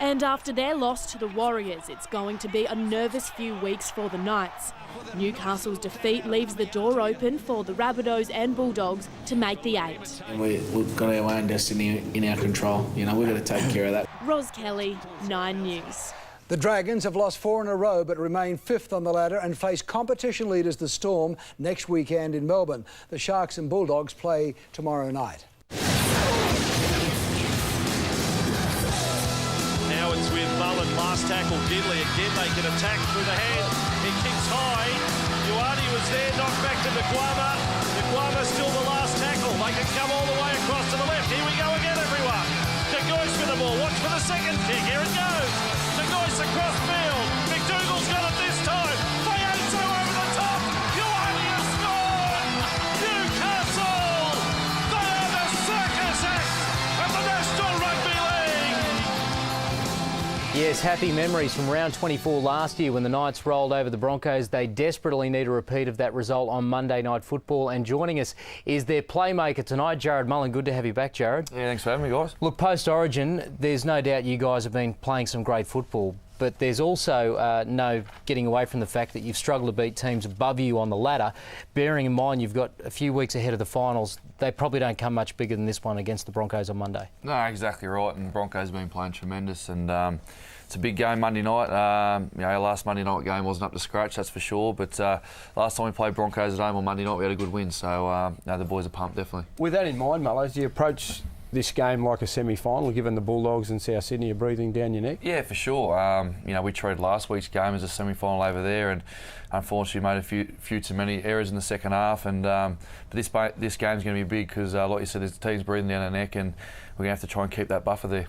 And after their loss to the Warriors, it's going to be a nervous few weeks for the Knights. Newcastle's defeat leaves the door open for the Rabbitohs and Bulldogs to make the 8. And we've got our own destiny in our control. You know, we've got to take care of that. Ros Kelly, 9 News. The Dragons have lost 4 in a row but remain 5th on the ladder and face competition leaders the Storm next weekend in Melbourne. The Sharks and Bulldogs play tomorrow night. Now it's with Mullen, last tackle, Gidley again, they can attack through the hand, he kicks high, Uate was there, knocked back to Naguama still the last tackle, they can come all the way across to the left, here we go again everyone, DeGoyce with the ball, watch for the second kick, here it goes, DeGoyce across field, MacDougall's got it this time, Fayato over the top, Uate has scored, Newcastle, they are the circus act of the National Rugby League. Yes, happy memories from round 24 last year when the Knights rolled over the Broncos. They desperately need a repeat of that result on Monday Night Football. And joining us is their playmaker tonight, Jarrod Mullen. Good to have you back, Jarrod. Yeah, thanks for having me, guys. Look, post-Origin, there's no doubt you guys have been playing some great football. But there's also no getting away from the fact that you've struggled to beat teams above you on the ladder. Bearing in mind you've got a few weeks ahead of the finals, they probably don't come much bigger than this one against the Broncos on Monday. No, exactly right. And the Broncos have been playing tremendous. And it's a big game Monday night. Our last Monday night game wasn't up to scratch, that's for sure. But last time we played Broncos at home on Monday night, we had a good win. So the boys are pumped, definitely. With that in mind, Mullo, do you approach this game like a semi-final, given the Bulldogs and South Sydney are breathing down your neck? Yeah, for sure. We treated last week's game as a semi-final over there, and unfortunately made a few too many errors in the second half. And but this game's going to be big because, like you said, the team's breathing down their neck, and we're going to have to try and keep that buffer there.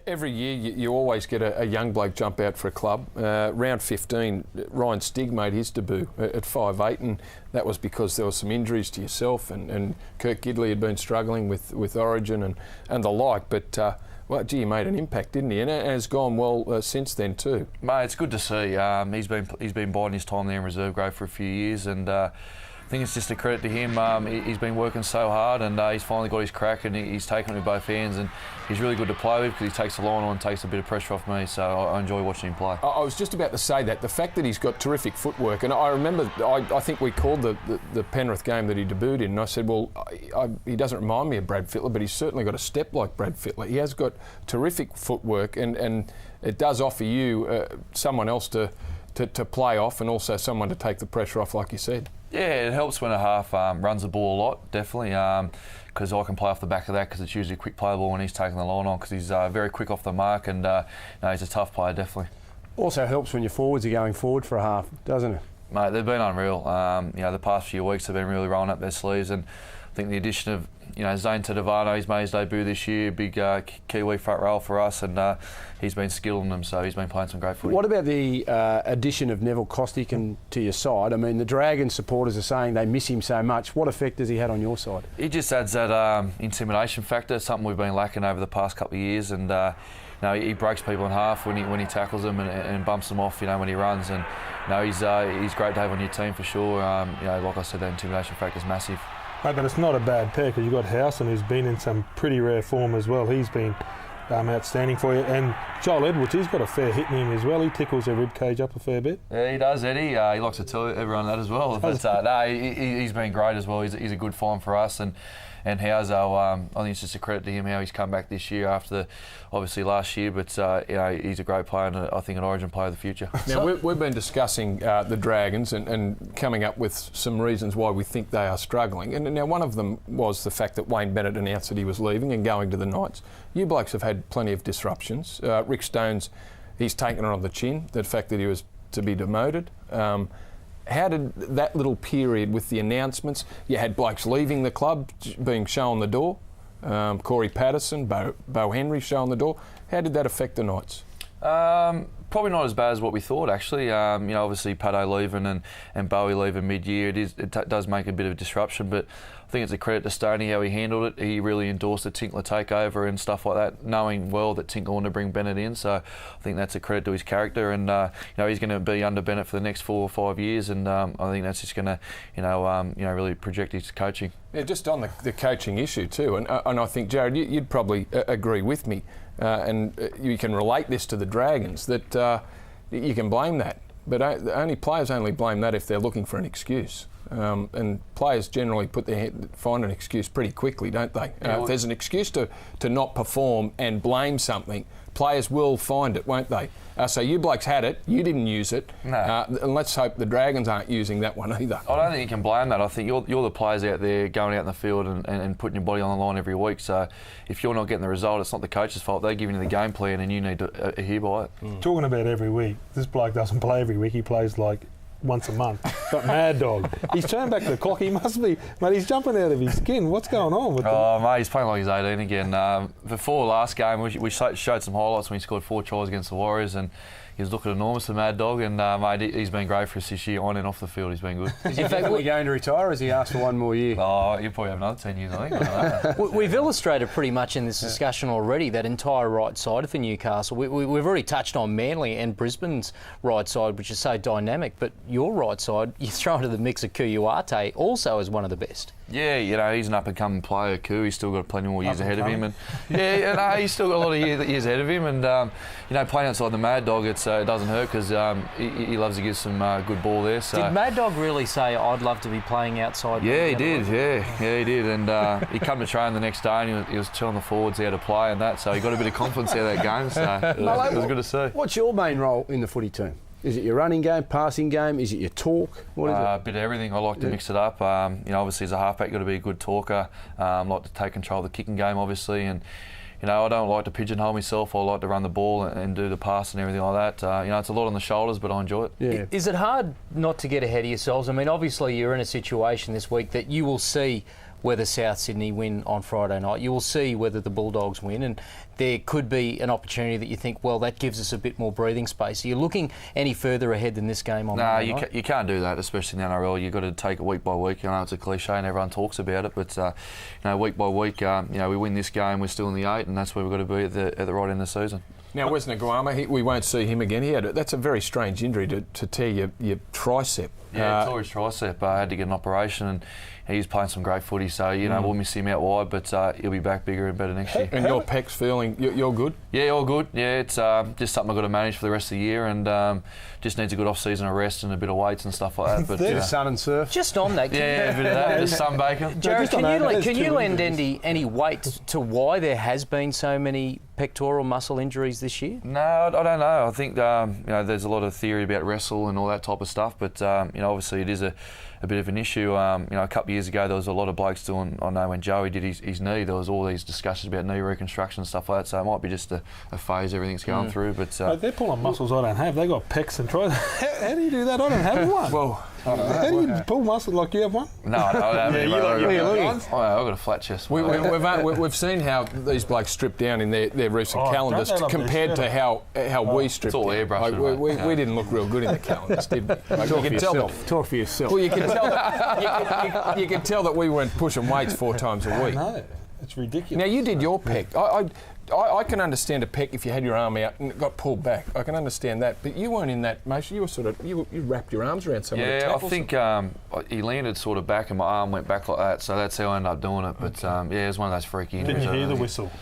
Every year you always get a young bloke jump out for a club. Round 15, Ryan Stig made his debut at 5'8", and that was because there were some injuries to yourself, and Kirk Gidley had been struggling with Origin and the like. But well, gee, he made an impact, didn't he? And it has gone well since then too. Mate, it's good to see. He's been biding his time there in reserve grade for a few years, and I think it's just a credit to him. He's been working so hard, and he's finally got his crack, and he's taken it with both hands, and he's really good to play with because he takes the line on and takes a bit of pressure off me, so I enjoy watching him play. I was just about to say that. The fact that he's got terrific footwork, and I remember, I think we called the Penrith game that he debuted in, and I said, well, he doesn't remind me of Brad Fittler, but he's certainly got a step like Brad Fittler. He has got terrific footwork, and it does offer you someone else to play off, and also someone to take the pressure off, like you said. Yeah, it helps when a half runs the ball a lot, definitely, because I can play off the back of that because it's usually a quick play ball when he's taking the line on because he's very quick off the mark, and he's a tough player, definitely. Also helps when your forwards are going forward for a half, doesn't it? Mate, they've been unreal. The past few weeks they've been really rolling up their sleeves, and I think the addition of Zane Tadavano, he's made his debut this year, big Kiwi front row for us, and he's been skilling them, so he's been playing some great footy. What about the addition of Neville Costigan to your side? I mean, the Dragons supporters are saying they miss him so much. What effect has he had on your side? He just adds that intimidation factor, something we've been lacking over the past couple of years, and he breaks people in half when he tackles them and bumps them off, when he runs, and he's great to have on your team for sure. Like I said, that intimidation factor is massive. But it's not a bad pair because you've got Howson, who's been in some pretty rare form as well. He's been outstanding for you. And Joel Edwards, he's got a fair hit in him as well. He tickles their rib cage up a fair bit. Yeah, he does, Eddie. He likes to tell everyone that as well. But he's been great as well. He's a good find for us. And Howzo, I think it's just a credit to him how he's come back this year after obviously last year. But he's a great player, and I think an Origin player of the future. Now we've been discussing the Dragons and coming up with some reasons why we think they are struggling. And now one of them was the fact that Wayne Bennett announced that he was leaving and going to the Knights. You blokes have had plenty of disruptions. Rick Stone's, he's taken it on the chin, the fact that he was to be demoted. How did that little period with the announcements, you had blokes leaving the club, being shown the door, Corey Patterson, Bo Henry shown the door. How did that affect the Knights? Probably not as bad as what we thought, actually. Obviously Pato leaving and Bowie leaving mid-year, it does make a bit of a disruption, but I think it's a credit to Stoney how he handled it. He really endorsed the Tinkler takeover and stuff like that, knowing well that Tinkler wanted to bring Bennett in. So I think that's a credit to his character, and he's going to be under Bennett for the next 4 or 5 years, and I think that's just going to really project his coaching. Yeah, just on the coaching issue too, and I think, Jarrod, you'd probably agree with me, and you can relate this to the Dragons, that you can blame that, but players only blame that if they're looking for an excuse. And players generally find an excuse pretty quickly, don't they? If there's an excuse to not perform and blame something, players will find it, won't they? So you blokes had it, you didn't use it, and let's hope the Dragons aren't using that one either. I don't think you can blame that. I think you're the players out there going out in the field and putting your body on the line every week. So if you're not getting the result, it's not the coach's fault. They're giving you the game plan and you need to adhere by it. Talking about every week, this bloke doesn't play every week, he plays like once a month. Got mad dog. He's turned back the clock. He must be, mate, he's jumping out of his skin. What's going on with him? Oh, mate, he's playing like he's 18 again. Before last game, we showed some highlights when he scored 4 tries against the Warriors, and he was looking enormous, the Mad Dog, and mate, he's been great for us this year, on and off the field. He's been good. Is he definitely going to retire, or has he asked for one more year? Oh, he'll probably have another 10 years, I think. We've illustrated pretty much in this discussion already that entire right side for Newcastle. We've already touched on Manly and Brisbane's right side, which is so dynamic, but your right side, you throw into the mix of Uate also as one of the best. Yeah, he's an up-and-coming player, Koo. He's still got plenty more years ahead of him. And he's still got a lot of years ahead of him. And, playing outside the Mad Dog, it doesn't hurt because he loves to give some good ball there. So. Did Mad Dog really say, I'd love to be playing outside? Yeah, he did. Yeah, he did. And he came to train the next day and he was telling the forwards how to play and that. So he got a bit of confidence out of that game. So it was good to see. What's your main role in the footy team? Is it your running game, passing game? Is it your talk? What is it? A bit of everything. I like to mix it up. Obviously as a halfback, you've got to be a good talker. I like to take control of the kicking game, obviously, and I don't like to pigeonhole myself. I like to run the ball and do the pass and everything like that. It's a lot on the shoulders, but I enjoy it. Yeah. Is it hard not to get ahead of yourselves? I mean, obviously you're in a situation this week that you will see whether South Sydney win on Friday night. You will see whether the Bulldogs win, and there could be an opportunity that you think, well, that gives us a bit more breathing space. Are you looking any further ahead than this game on Monday night? You can't do that, especially in the NRL. You've got to take it week by week. I know it's a cliche and everyone talks about it, but week by week, we win this game, we're still in the 8, and that's where we've got to be at the right end of the season. Now, Wes Naguama, we won't see him again. That's a very strange injury to tear your tricep. Yeah, tore his tricep. I had to get an operation, and he's playing some great footy, so, we'll miss him out wide, but he'll be back bigger and better next year. And your pec's feeling, you're good? Yeah, all good. Yeah, it's just something I've got to manage for the rest of the year, and just needs a good off-season of rest and a bit of weights and stuff like that. But sun and surf. Just on that, a bit of that, just sunbaker. Jarrod, can you lend any weight to why there has been so many pectoral muscle injuries this year? No, I don't know. I think there's a lot of theory about wrestle and all that type of stuff, but obviously it is a bit of an issue. A couple of years ago there was a lot of blokes doing, I know when Joey did his knee, there was all these discussions about knee reconstruction and stuff like that, so it might be just a phase everything's going through. But they're pulling muscles I don't have. They got pecs and tries. How do you do that? I don't have one. Well, how do you pull muscles like you have one? No, I don't have any. I've got a flat chest. We've seen how these blokes strip down in their recent calendars compared to how we stripped. It's all airbrush. We didn't look real good in the calendars, did we? Talk for yourself. Well, you can tell that we weren't pushing weights 4 times a week. No, it's ridiculous. Now, you did your pec. I can understand a pec if you had your arm out and it got pulled back. I can understand that, but you weren't in that motion. You were sort of you wrapped your arms around someone. Yeah, I think he landed sort of back and my arm went back like that, so that's how I ended up doing it. But it was one of those freaky injuries. Didn't you hear the whistle?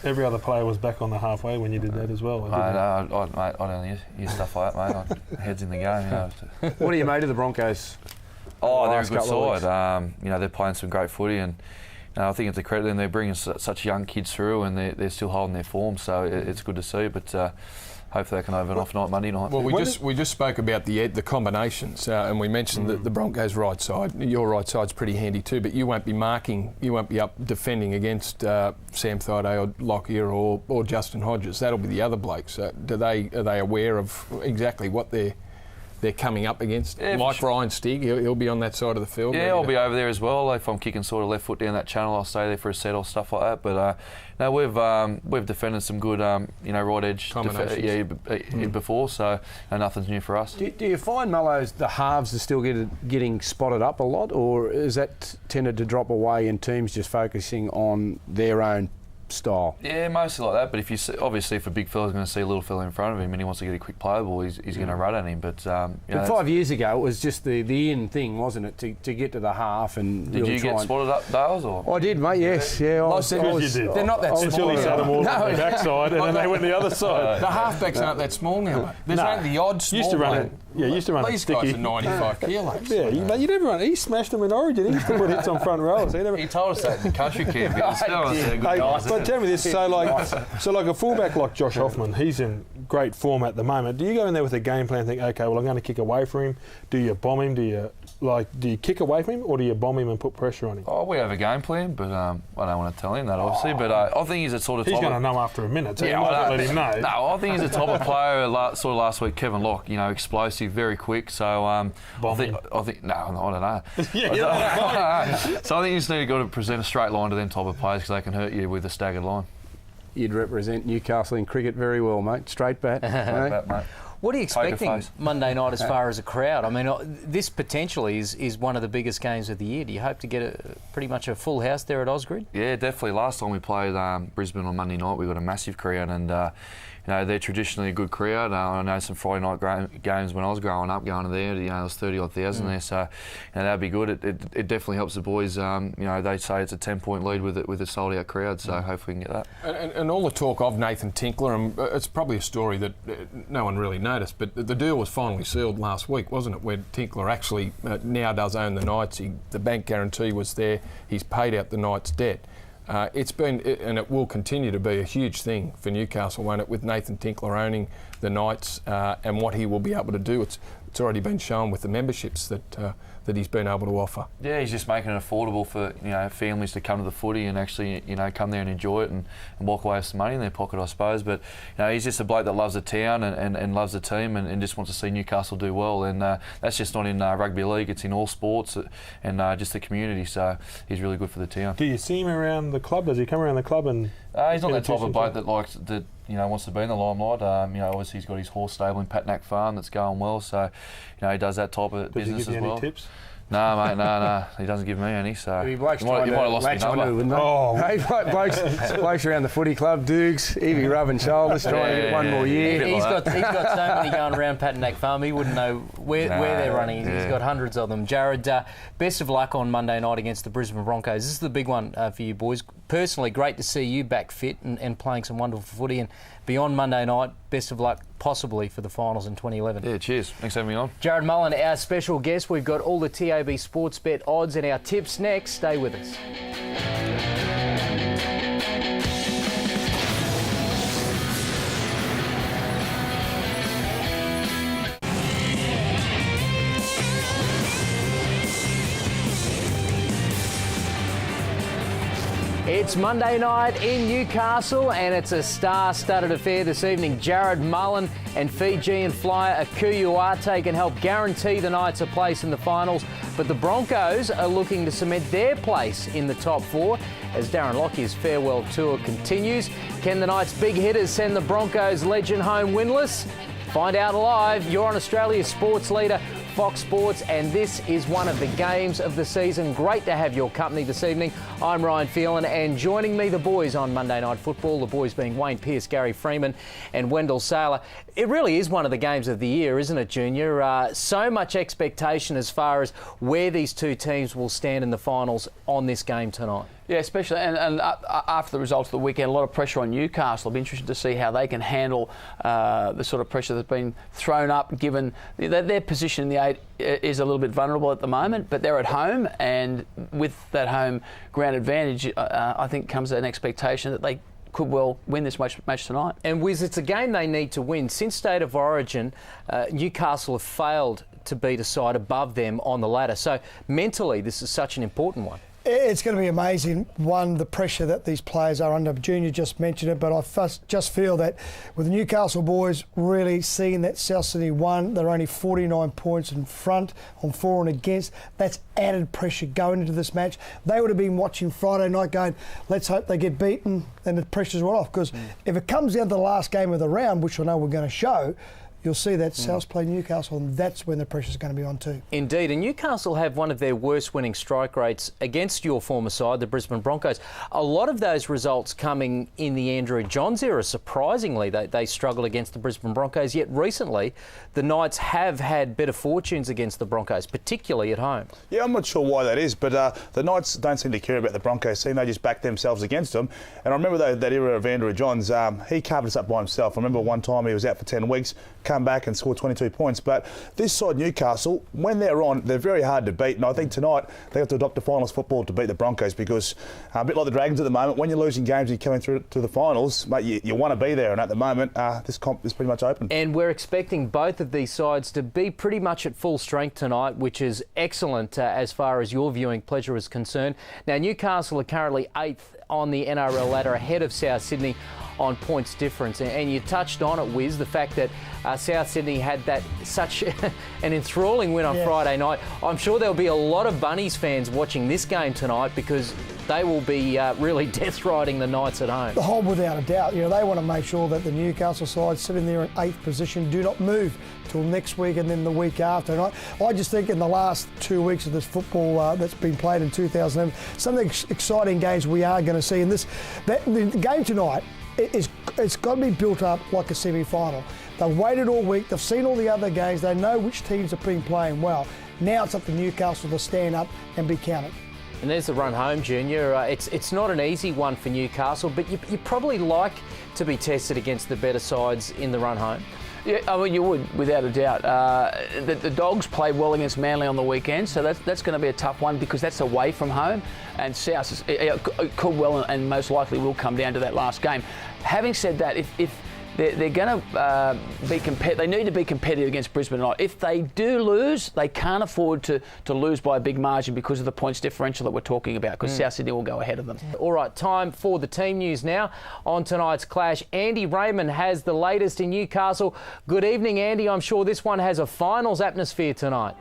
Every other player was back on the halfway when you did that as well. I don't use stuff like that, mate. Heads in the game. What do you made of the Broncos? Oh, they're a good side. They're playing some great footy, and I think it's a credit to them. They're bringing such young kids through, and they're still holding their form. So it's good to see. But hopefully they can have an off night Monday night. Well, we just spoke about the combinations, and we mentioned the Broncos' right side. Your right side's pretty handy too, but you won't be marking. You won't be up defending against Sam Thaiday or Lockyer or Justin Hodges. That'll be the other blokes. Are they aware of exactly what they're they're coming up against. Yeah, like sure. Ryan Stig, he'll be on that side of the field. Yeah, I'll be over there as well. If I'm kicking sort of left foot down that channel, I'll stay there for a set or stuff like that. But no, we've defended some good, right edge before, so nothing's new for us. Do you find, Mullows, the halves are still getting spotted up a lot, or is that tended to drop away and teams just focusing on their own style? Yeah, mostly like that. But if you see, obviously, if a big fella's going to see a little fella in front of him and he wants to get a quick play ball, he's going to run at him. But, but 5 years ago, it was just the in thing, wasn't it, to get to the half and did really you get spotted up, Dales? Or I did, mate. Yes, yeah. You did. They're not that small. Until he sat them all on the backside, and then they went the other side. The halfbacks aren't that small now, mate. There's only the odd small. Used to run it. Yeah, used to run These sticky. guys are 95 kilos. Yeah, but you never run. He smashed them in Origin. He used to put hits on front rows. He told us that in the country camp. But tell me this: so like a fullback like Josh Hoffman, he's in great form at the moment. Do you go in there with a game plan and think, okay, well, I'm going to kick away from him? Do you bomb him? Do you kick away from him, or do you bomb him and put pressure on him? Oh, we have a game plan, but I don't want to tell him that, obviously. But I think he's a sort of. He's going to know after a minute, so you might not let him know. No, I think he's a type of player. Sort of last week, Kevin Locke, explosive, very quick. So I think no, I don't know. So I think you just need to present a straight line to them type of players because they can hurt you with a staggered line. You'd represent Newcastle in cricket very well, mate. Straight bat. Straight bat, mate. What are you expecting Monday night as far as a crowd? I mean, this potentially is one of the biggest games of the year. Do you hope to get pretty much a full house there at Osgrid? Yeah, definitely. Last time we played Brisbane on Monday night, we got a massive crowd, and they're traditionally a good crowd. I know some Friday night games when I was growing up, going to there. There was 30-odd thousand there, so that'd be good. It definitely helps the boys. They say it's a 10-point lead with a sold-out crowd, so hopefully we can get that. And all the talk of Nathan Tinkler, and it's probably a story that no one really noticed, but the deal was finally sealed last week, wasn't it? Where Tinkler actually now does own the Knights. The bank guarantee was there. He's paid out the Knights' debt. It's been, and it will continue to be, a huge thing for Newcastle, won't it, with Nathan Tinkler owning the Knights and what he will be able to do. It's already been shown with the memberships that he's been able to offer. Yeah, he's just making it affordable for families to come to the footy and actually come there and enjoy it and walk away with some money in their pocket, I suppose. But he's just a bloke that loves the town and loves the team and just wants to see Newcastle do well. And that's just not in rugby league; it's in all sports and just the community. So he's really good for the town. Do you see him around the club? Does he come around the club and? He's not that type of bloke that likes that. Wants to be in the limelight. Obviously he's got his horse stable in Patnack Farm that's going well. So, he does that type of business as well. Does he give you any tips? No, mate, no. He doesn't give me any, so he might have lost my number. Wouldn't they? Oh. Hey, blokes around the footy club, Dukes, he'd be rubbing shoulders trying to get one more year. He's got so many going around Patnack Farm, he wouldn't know where they're running. He's got hundreds of them. Jarrod, best of luck on Monday night against the Brisbane Broncos. This is the big one for you boys. Personally, great to see you back fit and playing some wonderful footy. And beyond Monday night, best of luck possibly for the finals in 2011. Yeah, cheers. Thanks for having me on. Jarrod Mullen, our special guest. We've got all the TAB Sports Bet odds and our tips next. Stay with us. It's Monday night in Newcastle and it's a star-studded affair this evening. Jarrod Mullen and Fijian flyer Akuila Uate can help guarantee the Knights a place in the finals, but the Broncos are looking to cement their place in the top four as Darren Lockyer's farewell tour continues. Can the Knights' big hitters send the Broncos legend home winless? Find out live. You're on Australia's sports leader, Fox Sports, and this is one of the games of the season. Great to have your company this evening. I'm Ryan Phelan, and joining me, the boys on Monday Night Football, the boys being Wayne Pearce, Gary Freeman and Wendell Saylor. It really is one of the games of the year, isn't it, Junior? So much expectation as far as where these two teams will stand in the finals on this game tonight. Yeah, especially, and after the results of the weekend, a lot of pressure on Newcastle. It'll be interesting to see how they can handle the sort of pressure that's been thrown up, given that their position in the 8 is a little bit vulnerable at the moment, but they're at home, and with that home ground advantage, I think comes an expectation that they could well win this match tonight. And Wiz, it's a game they need to win. Since State of Origin, Newcastle have failed to beat a side above them on the ladder. So mentally, this is such an important one. It's going to be amazing, one, the pressure that these players are under. Junior just mentioned it, but I just feel that with the Newcastle boys really seeing that South Sydney won, they're only 49 points in front on for and against. That's added pressure going into this match. They would have been watching Friday night going, let's hope they get beaten and the pressure's right off. Because if it comes down to the last game of the round, which I know we're going to show, you'll see that Souths play Newcastle, and that's when the pressure's going to be on too. Indeed, and Newcastle have one of their worst winning strike rates against your former side, the Brisbane Broncos. A lot of those results coming in the Andrew Johns era. Surprisingly, they struggled against the Brisbane Broncos, yet recently the Knights have had better fortunes against the Broncos, particularly at home. Yeah, I'm not sure why that is, but the Knights don't seem to care about the Broncos team. They just back themselves against them. And I remember that era of Andrew Johns, he carved us up by himself. I remember one time he was out for 10 weeks, come back and score 22 points. But this side, Newcastle, when they're on, they're very hard to beat. And I think tonight they have to adopt the finals football to beat the Broncos, because a bit like the Dragons at the moment, when you're losing games and you're coming through to the finals, mate, you want to be there. And at the moment, this comp is pretty much open. And we're expecting both of these sides to be pretty much at full strength tonight, which is excellent as far as your viewing pleasure is concerned. Now, Newcastle are currently 8th on the NRL ladder, ahead of South Sydney on points difference. And you touched on it, Wiz, the fact that South Sydney had that such an enthralling win on Friday night. I'm sure there'll be a lot of Bunnies fans watching this game tonight, because they will be really death riding the Knights at home. The whole, without a doubt. You know, they want to make sure that the Newcastle side sitting there in 8th position do not move till next week and then the week after. And I just think in the last 2 weeks of this football that's been played in 2011, some of the exciting games we are going to see. And the game tonight, it's got to be built up like a semi-final. They've waited all week, they've seen all the other games, they know which teams have been playing well. Now it's up to Newcastle to stand up and be counted. And there's the run home, Junior. It's not an easy one for Newcastle, but you probably like to be tested against the better sides in the run home. Yeah, I mean, you would, without a doubt. The Dogs played well against Manly on the weekend, so that's going to be a tough one, because that's away from home, and South could well and most likely will come down to that last game. Having said that, if they're going to be they need to be competitive against Brisbane tonight. If they do lose, they can't afford to lose by a big margin because of the points differential that we're talking about, because South Sydney will go ahead of them. All right, time for the team news now. On tonight's clash, Andy Raymond has the latest in Newcastle. Good evening, Andy. I'm sure this one has a finals atmosphere tonight.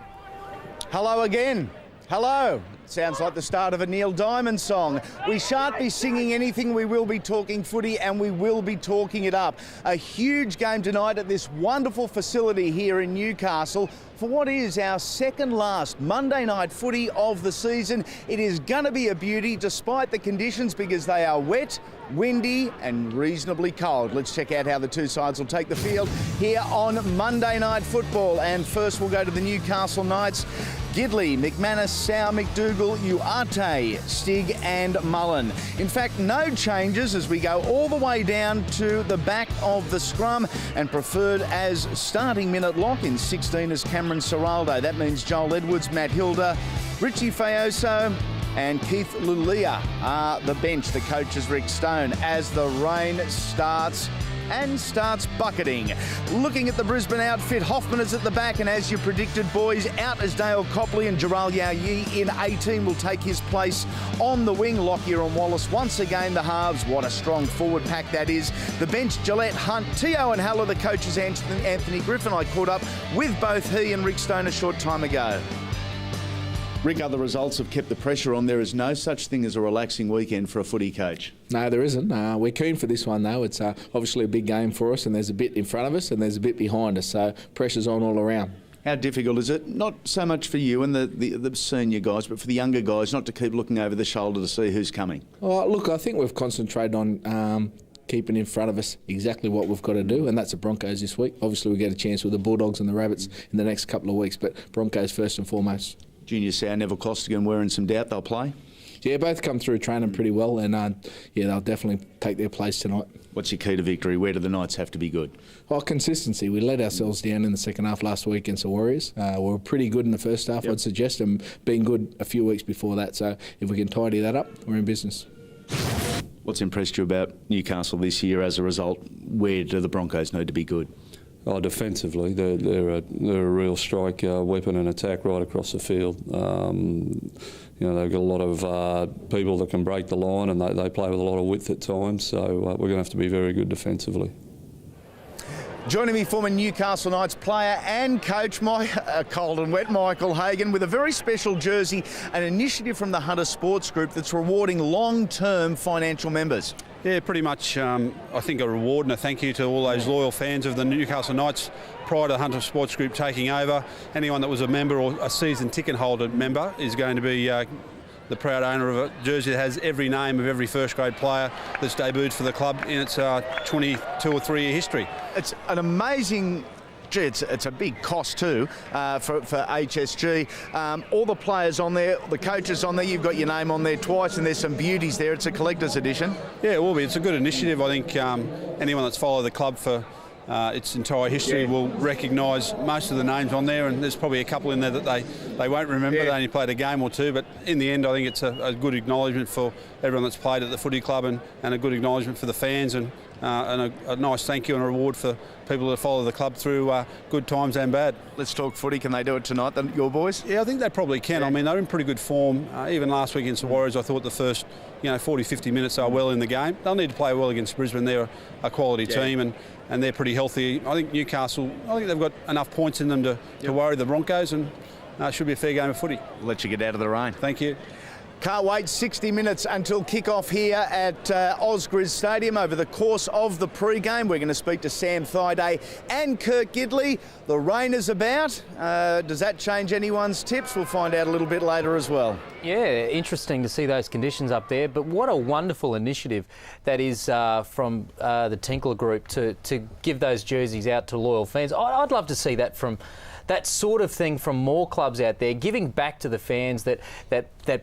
Hello again. Hello. Sounds like the start of a Neil Diamond song. We shan't be singing anything, we will be talking footy, and we will be talking it up. A huge game tonight at this wonderful facility here in Newcastle for what is our second last Monday night footy of the season. It is going to be a beauty despite the conditions, because they are wet, windy and reasonably cold. Let's check out how the two sides will take the field here on Monday Night Football. And first we'll go to the Newcastle Knights. Gidley, McManus, Sau, MacDougall, Uate, Stig and Mullen. In fact, no changes as we go all the way down to the back of the scrum, and preferred as starting minute lock in 16 is Cameron Ciraldo. That means Joel Edwards, Matt Hilda, Richie Faoso and Keith Lulia are the bench. The coach is Rick Stone as the rain starts bucketing. Looking at the Brisbane outfit, Hoffman is at the back, and as you predicted, boys, out as Dale Copley, and Jaral Yao-Yi in 18 will take his place on the wing. Lockyer and Wallace once again the halves. What a strong forward pack that is. The bench, Gillette, Hunt, Teo and Haller. The coach is Anthony Griffin. I caught up with both he and Rick Stone a short time ago. Rick, other results have kept the pressure on. There is no such thing as a relaxing weekend for a footy coach. No, there isn't. We're keen for this one, though. It's obviously a big game for us, and there's a bit in front of us and there's a bit behind us, so pressure's on all around. How difficult is it, not so much for you and the senior guys, but for the younger guys, not to keep looking over the shoulder to see who's coming? Oh, look, I think we've concentrated on keeping in front of us exactly what we've got to do, and that's the Broncos this week. Obviously, we get a chance with the Bulldogs and the Rabbits in the next couple of weeks, but Broncos first and foremost. Junior Sau, Neville Costigan were in some doubt. They'll play? Yeah, both come through training pretty well, and they'll definitely take their place tonight. What's your key to victory? Where do the Knights have to be good? Oh, consistency. We let ourselves down in the second half last week against the Warriors. We were pretty good in the first half, I'd suggest, and being good a few weeks before that. So if we can tidy that up, we're in business. What's impressed you about Newcastle this year as a result? Where do the Broncos need to be good? Defensively, they're a real strike weapon and attack right across the field. They've got a lot of people that can break the line, and they play with a lot of width at times. So we're going to have to be very good defensively. Joining me, former Newcastle Knights player and coach, cold and wet Michael Hagan, with a very special jersey, an initiative from the Hunter Sports Group that's rewarding long-term financial members. Yeah, pretty much, I think, a reward and a thank you to all those loyal fans of the Newcastle Knights prior to the Hunter Sports Group taking over. Anyone that was a member or a season ticket holder member is going to be the proud owner of a jersey that has every name of every first-grade player that's debuted for the club in its 22 or 3 year history. It's an amazing... It's a big cost too for HSG. All the players on there, the coaches on there, you've got your name on there twice, and there's some beauties there. It's a collector's edition. Yeah, it will be. It's a good initiative. I think anyone that's followed the club for its entire history will recognise most of the names on there, and there's probably a couple in there that they won't remember. They only played a game or two, but in the end I think it's a good acknowledgement for everyone that's played at the footy club, and a good acknowledgement for the fans, and a nice thank you and a reward for people that follow the club through good times and bad. Let's talk footy. Can they do it tonight, your boys? Yeah, I think they probably can. I mean, they're in pretty good form. Even last week against the Warriors, I thought the first 40, 50 minutes they were well in the game. They'll need to play well against Brisbane. They're a quality team, and they're pretty healthy. I think Newcastle, they've got enough points in them to worry the Broncos, and it should be a fair game of footy. I'll let you get out of the rain. Thank you. Can't wait. 60 minutes until kick-off here at Ausgrid Stadium. Over the course of the pre-game, we're going to speak to Sam Thaiday and Kurt Gidley. The rain is about. Does that change anyone's tips? We'll find out a little bit later as well. Yeah, interesting to see those conditions up there, but what a wonderful initiative that is from the Tinkler Group to give those jerseys out to loyal fans. I'd love to see that from... that sort of thing from more clubs out there, giving back to the fans that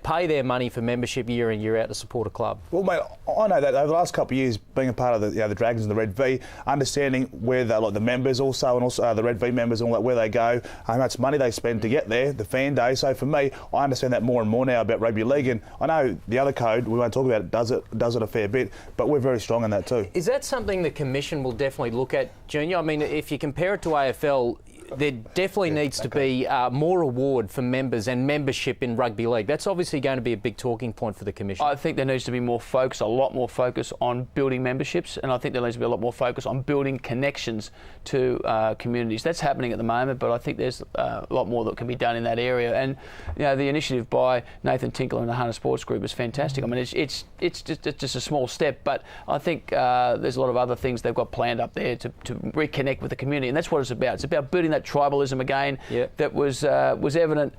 pay their money for membership year in, year out to support a club. Well, mate, I know that over the last couple of years, being a part of the Dragons and the Red V, understanding where the members also, and also the Red V members and all that, where they go, how much money they spend to get there, the fan day. So for me, I understand that more and more now about rugby league, and I know the other code, we won't talk about it, does it a fair bit, but we're very strong in that too. Is that something the Commission will definitely look at, Junior? I mean, if you compare it to AFL, there definitely needs to be more reward for members and membership in rugby league. That's obviously going to be a big talking point for the Commission. I think there needs to be more focus, a lot more focus on building memberships, and I think there needs to be a lot more focus on building connections to communities. That's happening at the moment, but I think there's a lot more that can be done in that area. And the initiative by Nathan Tinkler and the Hunter Sports Group is fantastic. I mean, it's just a small step, but I think there's a lot of other things they've got planned up there to reconnect with the community, and that's what it's about. It's about building that tribalism again that was evident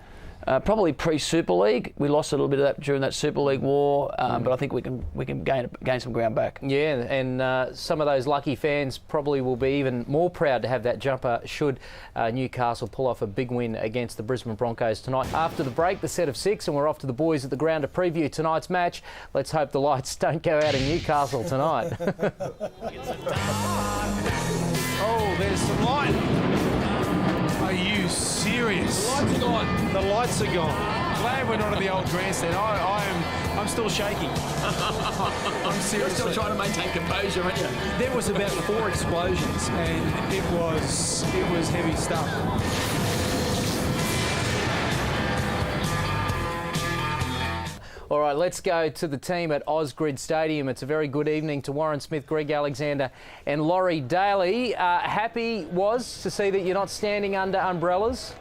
probably pre-Super League. We lost a little bit of that during that Super League war, but I think we can gain some ground back. Yeah, and some of those lucky fans probably will be even more proud to have that jumper should Newcastle pull off a big win against the Brisbane Broncos tonight. After the break, the set of 6, and we're off to the boys at the ground to preview tonight's match. Let's hope the lights don't go out in Newcastle tonight. Oh, there's some light. Are you serious? The lights are gone. The lights are gone. Glad we're not at the old grandstand. I'm still shaking. I'm seriously. You're still trying to maintain composure, aren't you? There was about 4 explosions, and it was heavy stuff. All right, let's go to the team at Ausgrid Stadium. It's a very good evening to Warren Smith, Greg Alexander and Laurie Daly. Happy was to see that you're not standing under umbrellas.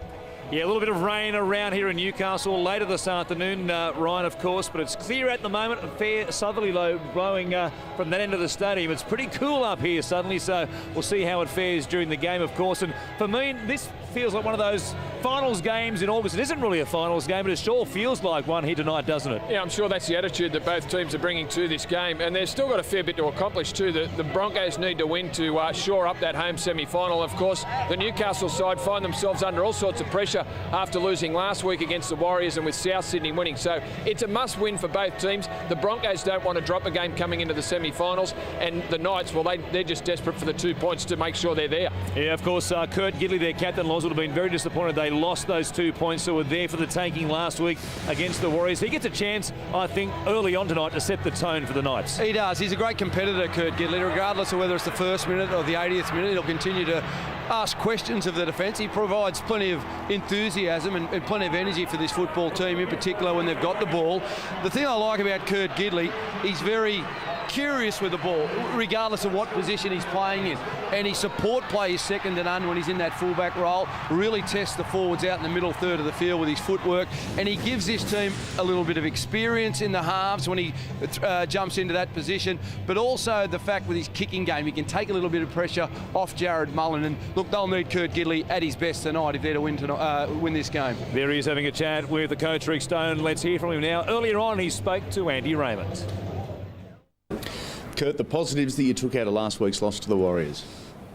Yeah, a little bit of rain around here in Newcastle later this afternoon, Ryan, of course, but it's clear at the moment. A fair southerly low blowing from that end of the stadium. It's pretty cool up here suddenly, so we'll see how it fares during the game, of course. And for me, this feels like one of those finals games in August. It isn't really a finals game, but it sure feels like one here tonight, doesn't it? Yeah, I'm sure that's the attitude that both teams are bringing to this game, and they've still got a fair bit to accomplish too. The Broncos need to win to shore up that home semi-final. Of course, the Newcastle side find themselves under all sorts of pressure after losing last week against the Warriors and with South Sydney winning. So it's a must-win for both teams. The Broncos don't want to drop a game coming into the semi-finals, and the Knights, well, they're just desperate for the 2 points to make sure they're there. Yeah, of course, Kurt Gidley, their captain, would have been very disappointed they lost those 2 points that were there for the taking last week against the Warriors. He gets a chance, I think, early on tonight to set the tone for the Knights. He does. He's a great competitor, Kurt Gidley, regardless of whether it's the first minute or the 80th minute. He'll continue to ask questions of the defence. He provides plenty of enthusiasm and plenty of energy for this football team, in particular when they've got the ball. The thing I like about Kurt Gidley, he's very curious with the ball, regardless of what position he's playing in. And his support play is second to none when he's in that fullback role. Really tests the forwards out in the middle third of the field with his footwork. And he gives this team a little bit of experience in the halves when he jumps into that position. But also the fact with his kicking game, he can take a little bit of pressure off Jarrod Mullen. And look, they'll need Kurt Gidley at his best tonight if they're to win this game. There he is having a chat with the coach, Rick Stone. Let's hear from him now. Earlier on, he spoke to Andy Raymond. Kurt, the positives that you took out of last week's loss to the Warriors?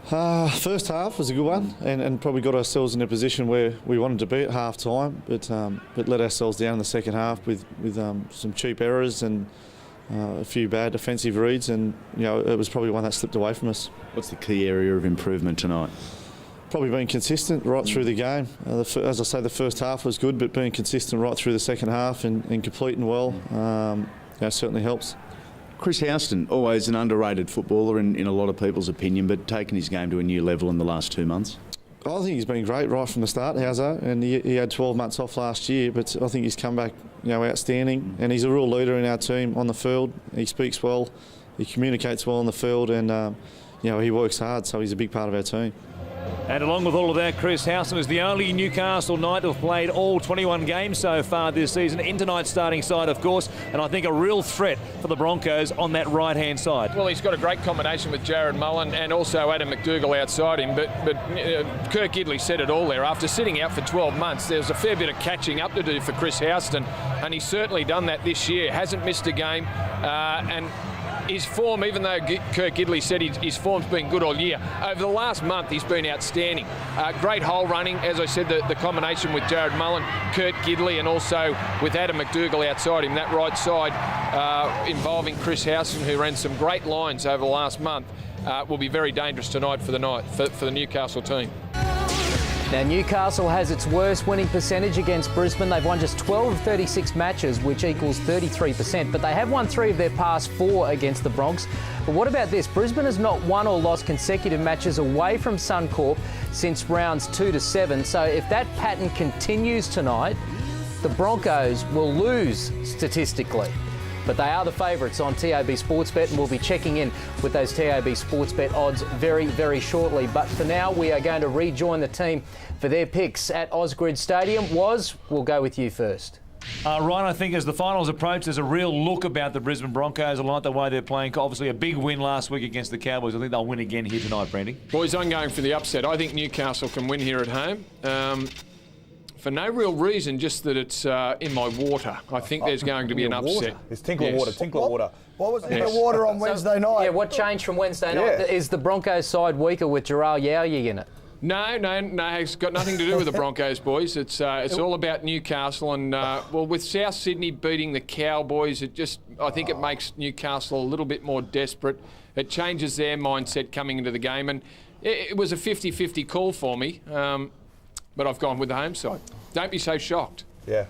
First half was a good one, and probably got ourselves in a position where we wanted to be at half time, but let ourselves down in the second half with some cheap errors and a few bad defensive reads, and it was probably one that slipped away from us. What's the key area of improvement tonight? Probably being consistent right through the game. As I say, the first half was good, but being consistent right through the second half and completing well certainly helps. Chris Houston, always an underrated footballer in a lot of people's opinion, but taken his game to a new level in the last 2 months. I think he's been great right from the start, Houser, and he had 12 months off last year, but I think he's come back outstanding, and he's a real leader in our team on the field. He speaks well, he communicates well on the field, and he works hard, so he's a big part of our team. And along with all of that, Chris Houston is the only Newcastle Knight to have played all 21 games so far this season, in tonight's starting side, of course, and I think a real threat for the Broncos on that right-hand side. Well, he's got a great combination with Jarrod Mullen and also Adam MacDougall outside him, but Kurt Gidley said it all there. After sitting out for 12 months, there's a fair bit of catching up to do for Chris Houston, and he's certainly done that this year. Hasn't missed a game, and his form, even though Kurt Gidley said his form's been good all year, over the last month he's been outstanding. Great hole running, as I said, the combination with Jarrod Mullen, Kurt Gidley, and also with Adam MacDougall outside him, that right side involving Chris Houston, who ran some great lines over the last month, will be very dangerous tonight for the Newcastle team. Now, Newcastle has its worst winning percentage against Brisbane. They've won just 12 of 36 matches, which equals 33%, but they have won 3 of their past 4 against the Broncos. But what about this? Brisbane has not won or lost consecutive matches away from Suncorp since rounds 2 to 7. So if that pattern continues tonight, the Broncos will lose statistically. But they are the favourites on TAB Sportsbet, and we'll be checking in with those TAB Sportsbet odds very, very shortly. But for now, we are going to rejoin the team for their picks at Ausgrid Stadium. We'll go with you first. Ryan, I think as the finals approach, there's a real look about the Brisbane Broncos. I like the way they're playing. Obviously, a big win last week against the Cowboys. I think they'll win again here tonight, Brandy. Boys, I'm going for the upset. I think Newcastle can win here at home. For no real reason, just that it's in my water. I think there's going to be an upset. It's Tinkler water, Tinkler water. What was in the water on Wednesday night? Yeah, what changed from Wednesday night? Is the Broncos side weaker with Jarrod in it? No, it's got nothing to do with the Broncos, boys. It's all about Newcastle, and with South Sydney beating the Cowboys, I think it makes Newcastle a little bit more desperate. It changes their mindset coming into the game, and it was a 50-50 call for me. But I've gone with the home side. Don't be so shocked. Yeah.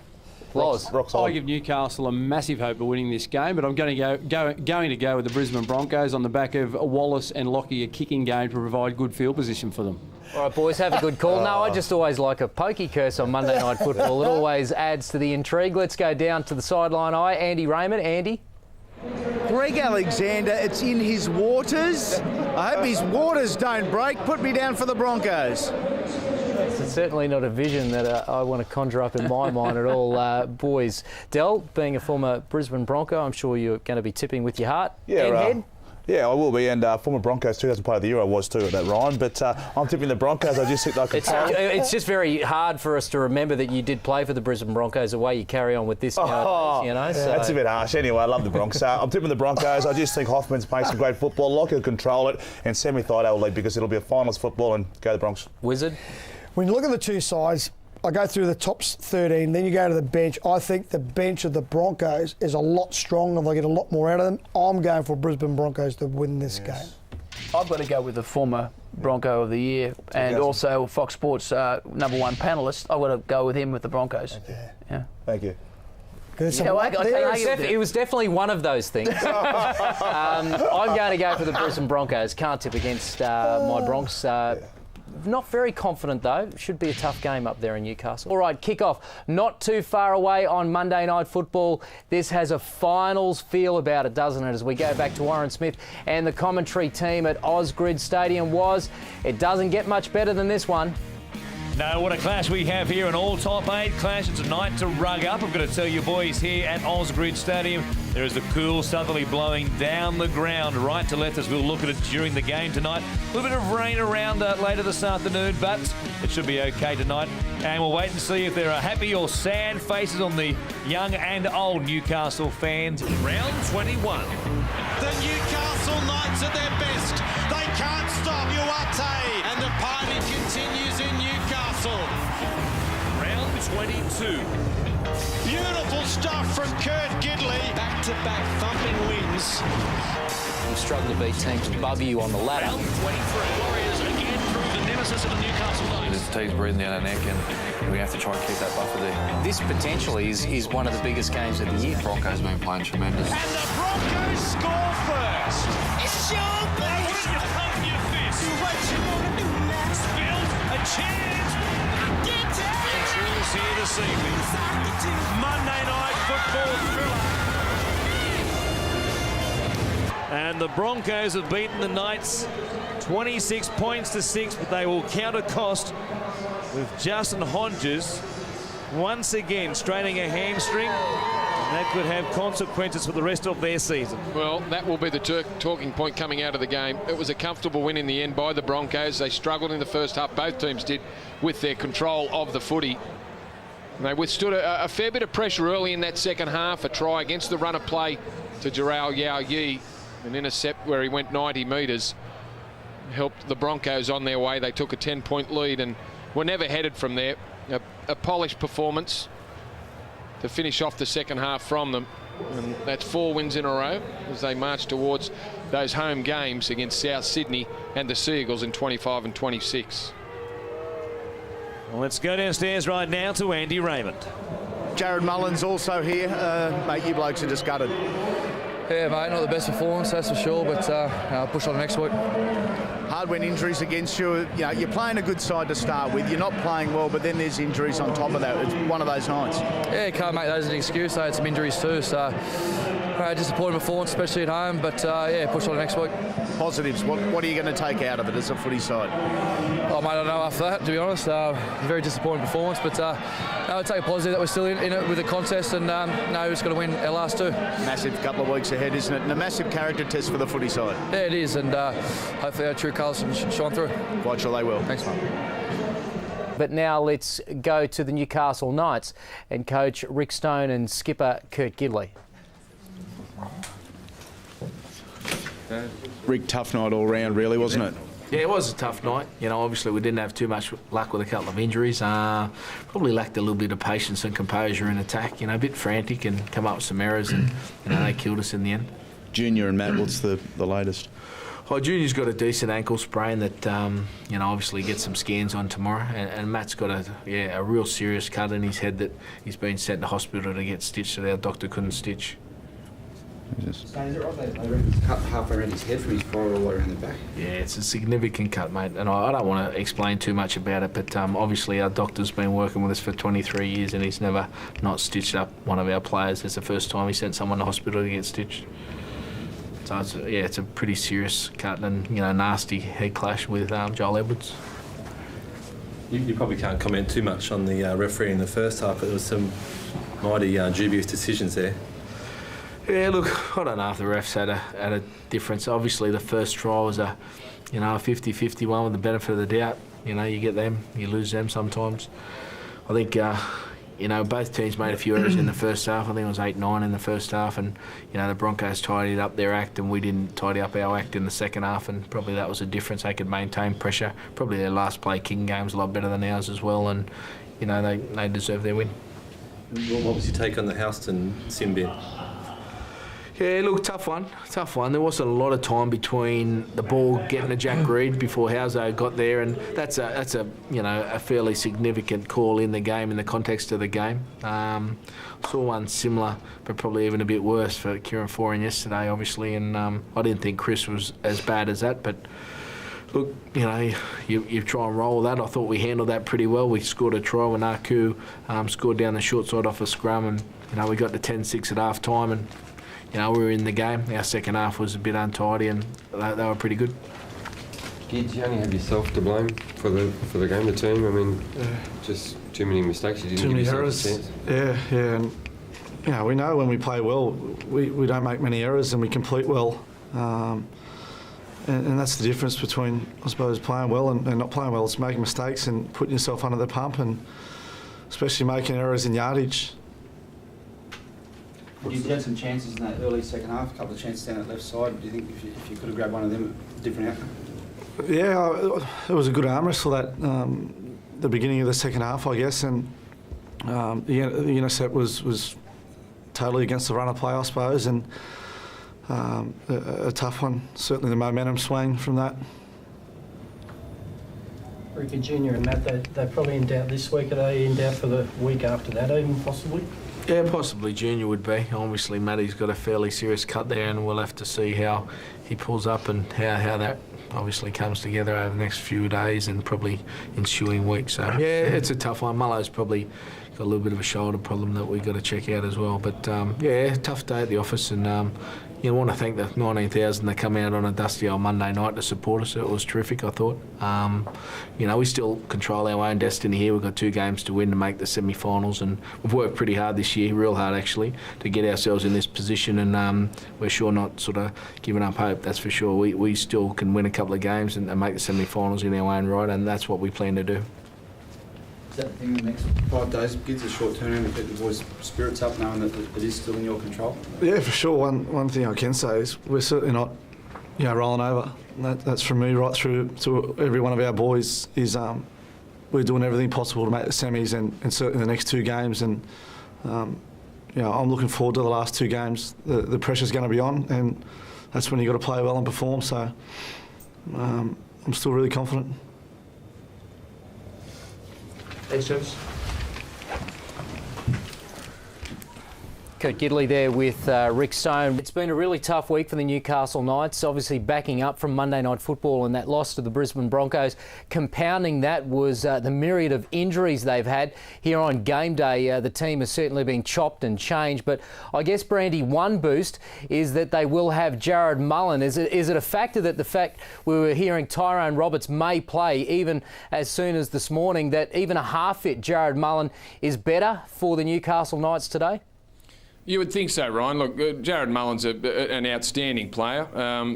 I give Newcastle a massive hope of winning this game, but I'm going to go with the Brisbane Broncos on the back of Wallace and Lockie, a kicking game to provide good field position for them. All right, boys, have a good call. No, I just always like a pokey curse on Monday Night Football. It always adds to the intrigue. Let's go down to the sideline eye. Andy Raymond. Andy? Greg Alexander, it's in his waters. I hope his waters don't break. Put me down for the Broncos. It's certainly not a vision that I want to conjure up in my mind at all, boys. Del, being a former Brisbane Bronco, I'm sure you're going to be tipping with your heart. Yeah, yeah, I will be, and former Broncos 2000 Player of the Year I was too at that, Ryan, but I'm tipping the Broncos. I just think I could... It's just very hard for us to remember that you did play for the Brisbane Broncos the way you carry on with this nowadays, So. That's a bit harsh. Anyway, I love the Broncos. I'm tipping the Broncos. I just think Hoffman's playing some great football. Locke will control it, and Semi Thaiday will lead because it'll be a finals football, and go the Bronx. Wizard? When you look at the two sides, I go through the top 13, then you go to the bench. I think the bench of the Broncos is a lot stronger. They get a lot more out of them. I'm going for Brisbane Broncos to win this game. I've got to go with the former Bronco of the Year and also Fox Sports #1 panellist. I've got to go with him with the Broncos. Yeah. Thank you. It was definitely one of those things. I'm going to go for the Brisbane Broncos. Can't tip against my Bronx. Not very confident though. Should be a tough game up there in Newcastle. All right, kick-off not too far away on Monday Night Football. This has a finals feel about it, doesn't it? As we go back to Warren Smith and the commentary team at Ausgrid Stadium it doesn't get much better than this one. No, what a clash we have here, an all top 8 clash. It's a night to rug up. I'm going to tell you boys here at Ausgrid Stadium, there is a cool southerly blowing down the ground right to left as we'll look at it during the game tonight. A little bit of rain around later this afternoon, but it should be okay tonight. And we'll wait and see if there are happy or sad faces on the young and old Newcastle fans. Round 21. The Newcastle Knights at their best. They can't stop Uate. And the party continues in Newcastle. Round 22. Beautiful stuff from Kurt Gidley. Back-to-back thumping wins. You've struggled to beat teams above you on the ladder. Round 23. Warriors again through the nemesis of the Newcastle Knights. The team's breathing down our neck and we have to try and keep that buffer there. This potentially is one of the biggest games of the year. Broncos have been playing tremendous. And the Broncos score first. It's your Why wouldn't you pump your fist? Do what you want to do next. Build a chance. Get down. Intrudes here this evening. Monday Night Football thriller. And the Broncos have beaten the Knights 26 points to 6, but they will count a cost with Justin Hodges once again straining a hamstring. And that could have consequences for the rest of their season. Well, that will be the talking point coming out of the game. It was a comfortable win in the end by the Broncos. They struggled in the first half, both teams did, with their control of the footy. And they withstood a fair bit of pressure early in that second half. A try against the run of play to Jarrod Yao Yi, an intercept where he went 90 metres, helped the Broncos on their way. They took a 10-point lead and were never headed from there. A polished performance to finish off the second half from them. And that's 4 wins in a row as they march towards those home games against South Sydney and the Seagulls in 25 and 26. Well, let's go downstairs right now to Andy Raymond. Jarrod Mullen's also here. Mate, you blokes are just gutted. Yeah, mate, not the best performance, that's for sure, but push on next week. Hard when injuries against you. You know, you're playing a good side to start with. You're not playing well, but then there's injuries on top of that. It's one of those nights. Yeah, you can't make those an excuse. They had some injuries too, so disappointing performance, especially at home, but yeah, push on next week. Positives, what are you going to take out of it as a footy side? Oh, mate, I don't know after that, to be honest. Very disappointing performance, but I'll take a positive that we're still in it with the contest and we're just going to win our last 2. Massive couple of weeks ahead, isn't it? And a massive character test for the footy side. Yeah, it is, and hopefully our true colours can shine through. Quite sure they will. Thanks, mate. But now let's go to the Newcastle Knights and coach Rick Stone and skipper Kurt Gidley. Rick, tough night all round, really, wasn't it? Yeah, it was a tough night. You know, obviously we didn't have too much luck with a couple of injuries. Probably lacked a little bit of patience and composure in attack. You know, a bit frantic and come up with some errors, and they killed us in the end. Junior and Matt, what's the latest? Oh, Junior's got a decent ankle sprain that obviously gets some scans on tomorrow, and Matt's got a real serious cut in his head that he's been sent to hospital to get stitched that our doctor couldn't stitch. Is it right that it's cut halfway around his head from his forehead all the way around the back? Yeah, it's a significant cut, mate, and I don't want to explain too much about it, but obviously our doctor's been working with us for 23 years and he's never not stitched up one of our players. It's the first time he sent someone to hospital to get stitched. So it's a pretty serious cut and nasty head clash with Joel Edwards. You probably can't comment too much on the referee in the first half, but there was some mighty dubious decisions there. Yeah, look, I don't know if the refs had a difference. Obviously, the first try was a 50-50 one with the benefit of the doubt. You get them, you lose them sometimes. I think, both teams made a few errors in the first half. I think it was 8-9 in the first half, and the Broncos tidied up their act, and we didn't tidy up our act in the second half, and probably that was a difference. They could maintain pressure. Probably their last play kicking game's a lot better than ours as well, and they deserve their win. What was your take on the Houston sin bin? Yeah, look, tough one. There wasn't a lot of time between the ball getting to Jack Reed before Hauso got there, and that's a fairly significant call in the game in the context of the game. Saw one similar, but probably even a bit worse for Kieran Foran yesterday, obviously, and I didn't think Chris was as bad as that, but Look, you know, you try and roll that. I thought we handled that pretty well. We scored a try when Aku scored down the short side off a scrum, and you know we got to 10-6 at half time, and you know we were in the game. Our second half was a bit untidy, and they were pretty good. Did you only have yourself to blame for the game, the team? I mean, just too many mistakes. You didn't give yourself a chance. Yeah, and you know we know when we play well, we don't make many errors and we complete well. And that's the difference between, I suppose, playing well and not playing well. It's making mistakes and putting yourself under the pump, and especially making errors in yardage. You had some chances in that early second half, a couple of chances down that left side. Do you think if you could have grabbed one of them, a different outcome? Yeah, it was a good arm wrestle that the beginning of the second half, I guess, and the intercept was totally against the runner play, I suppose, and a tough one. Certainly the momentum swing from that. Ricky Junior and Matt, they're probably in doubt this week. Are they in doubt for the week after that even, possibly? Yeah, possibly Junior would be. Obviously Matty's got a fairly serious cut there, and we'll have to see how he pulls up and how that obviously comes together over the next few days and probably ensuing weeks. So yeah, it's a tough one. Mullo's probably got a little bit of a shoulder problem that we've got to check out as well. But yeah, tough day at the office, and you want to thank the 19,000 that come out on a dusty old Monday night to support us. It was terrific, I thought. You know, we still control our own destiny here. We've got 2 games to win to make the semi-finals, and we've worked pretty hard this year, real hard actually, to get ourselves in this position, and we're sure not sort of giving up hope, that's for sure. We still can win a couple of games and make the semi-finals in our own right, and that's what we plan to do. Is that the thing, the next 5 days gives a short turnaround to get the boys' spirits up, knowing that it is still in your control? Yeah, for sure. One thing I can say is we're certainly not, you know, rolling over. That's from me right through to every one of our boys. Is we're doing everything possible to make the semis and certainly the next 2 games. And you know, I'm looking forward to the last 2 games. The pressure's going to be on, and that's when you got to play well and perform. So I'm still really confident. Thanks, James. Kurt Gidley there with Rick Stone. It's been a really tough week for the Newcastle Knights, obviously backing up from Monday Night Football and that loss to the Brisbane Broncos. Compounding that was the myriad of injuries they've had. Here on game day, the team has certainly been chopped and changed, but I guess, Brandy, one boost is that they will have Jarrod Mullen. Is it a factor that the fact we were hearing Tyrone Roberts may play even as soon as this morning, that even a half-fit Jarrod Mullen is better for the Newcastle Knights today? You would think so, Ryan. Look, Jarrod Mullen's an outstanding player.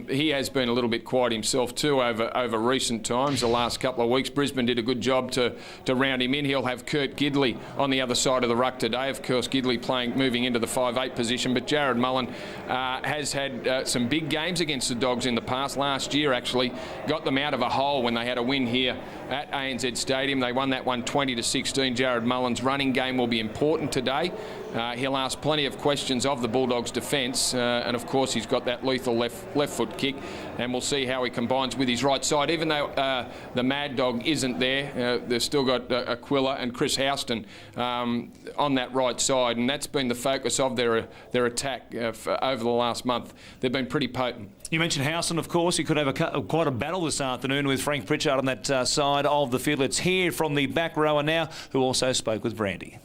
He has been a little bit quiet himself too over recent times. The last couple of weeks, Brisbane did a good job to round him in. He'll have Kurt Gidley on the other side of the ruck today. Of course, Gidley moving into the 5'8" position, but Jarrod Mullen has had some big games against the Dogs in the past. Last year, actually, got them out of a hole when they had a win here at ANZ Stadium. They won that one 20-16. Jarrod Mullen's running game will be important today. He'll ask plenty of questions of the Bulldogs' defence, and of course he's got that lethal left foot kick, and we'll see how he combines with his right side. Even though the Mad Dog isn't there, they've still got Akuila and Chris Houston on that right side, and that's been the focus of their attack over the last month. They've been pretty potent. You mentioned Houston, of course. He could have quite a battle this afternoon with Frank Pritchard on that side of the field. Let's hear from the back rower now, who also spoke with Brandy.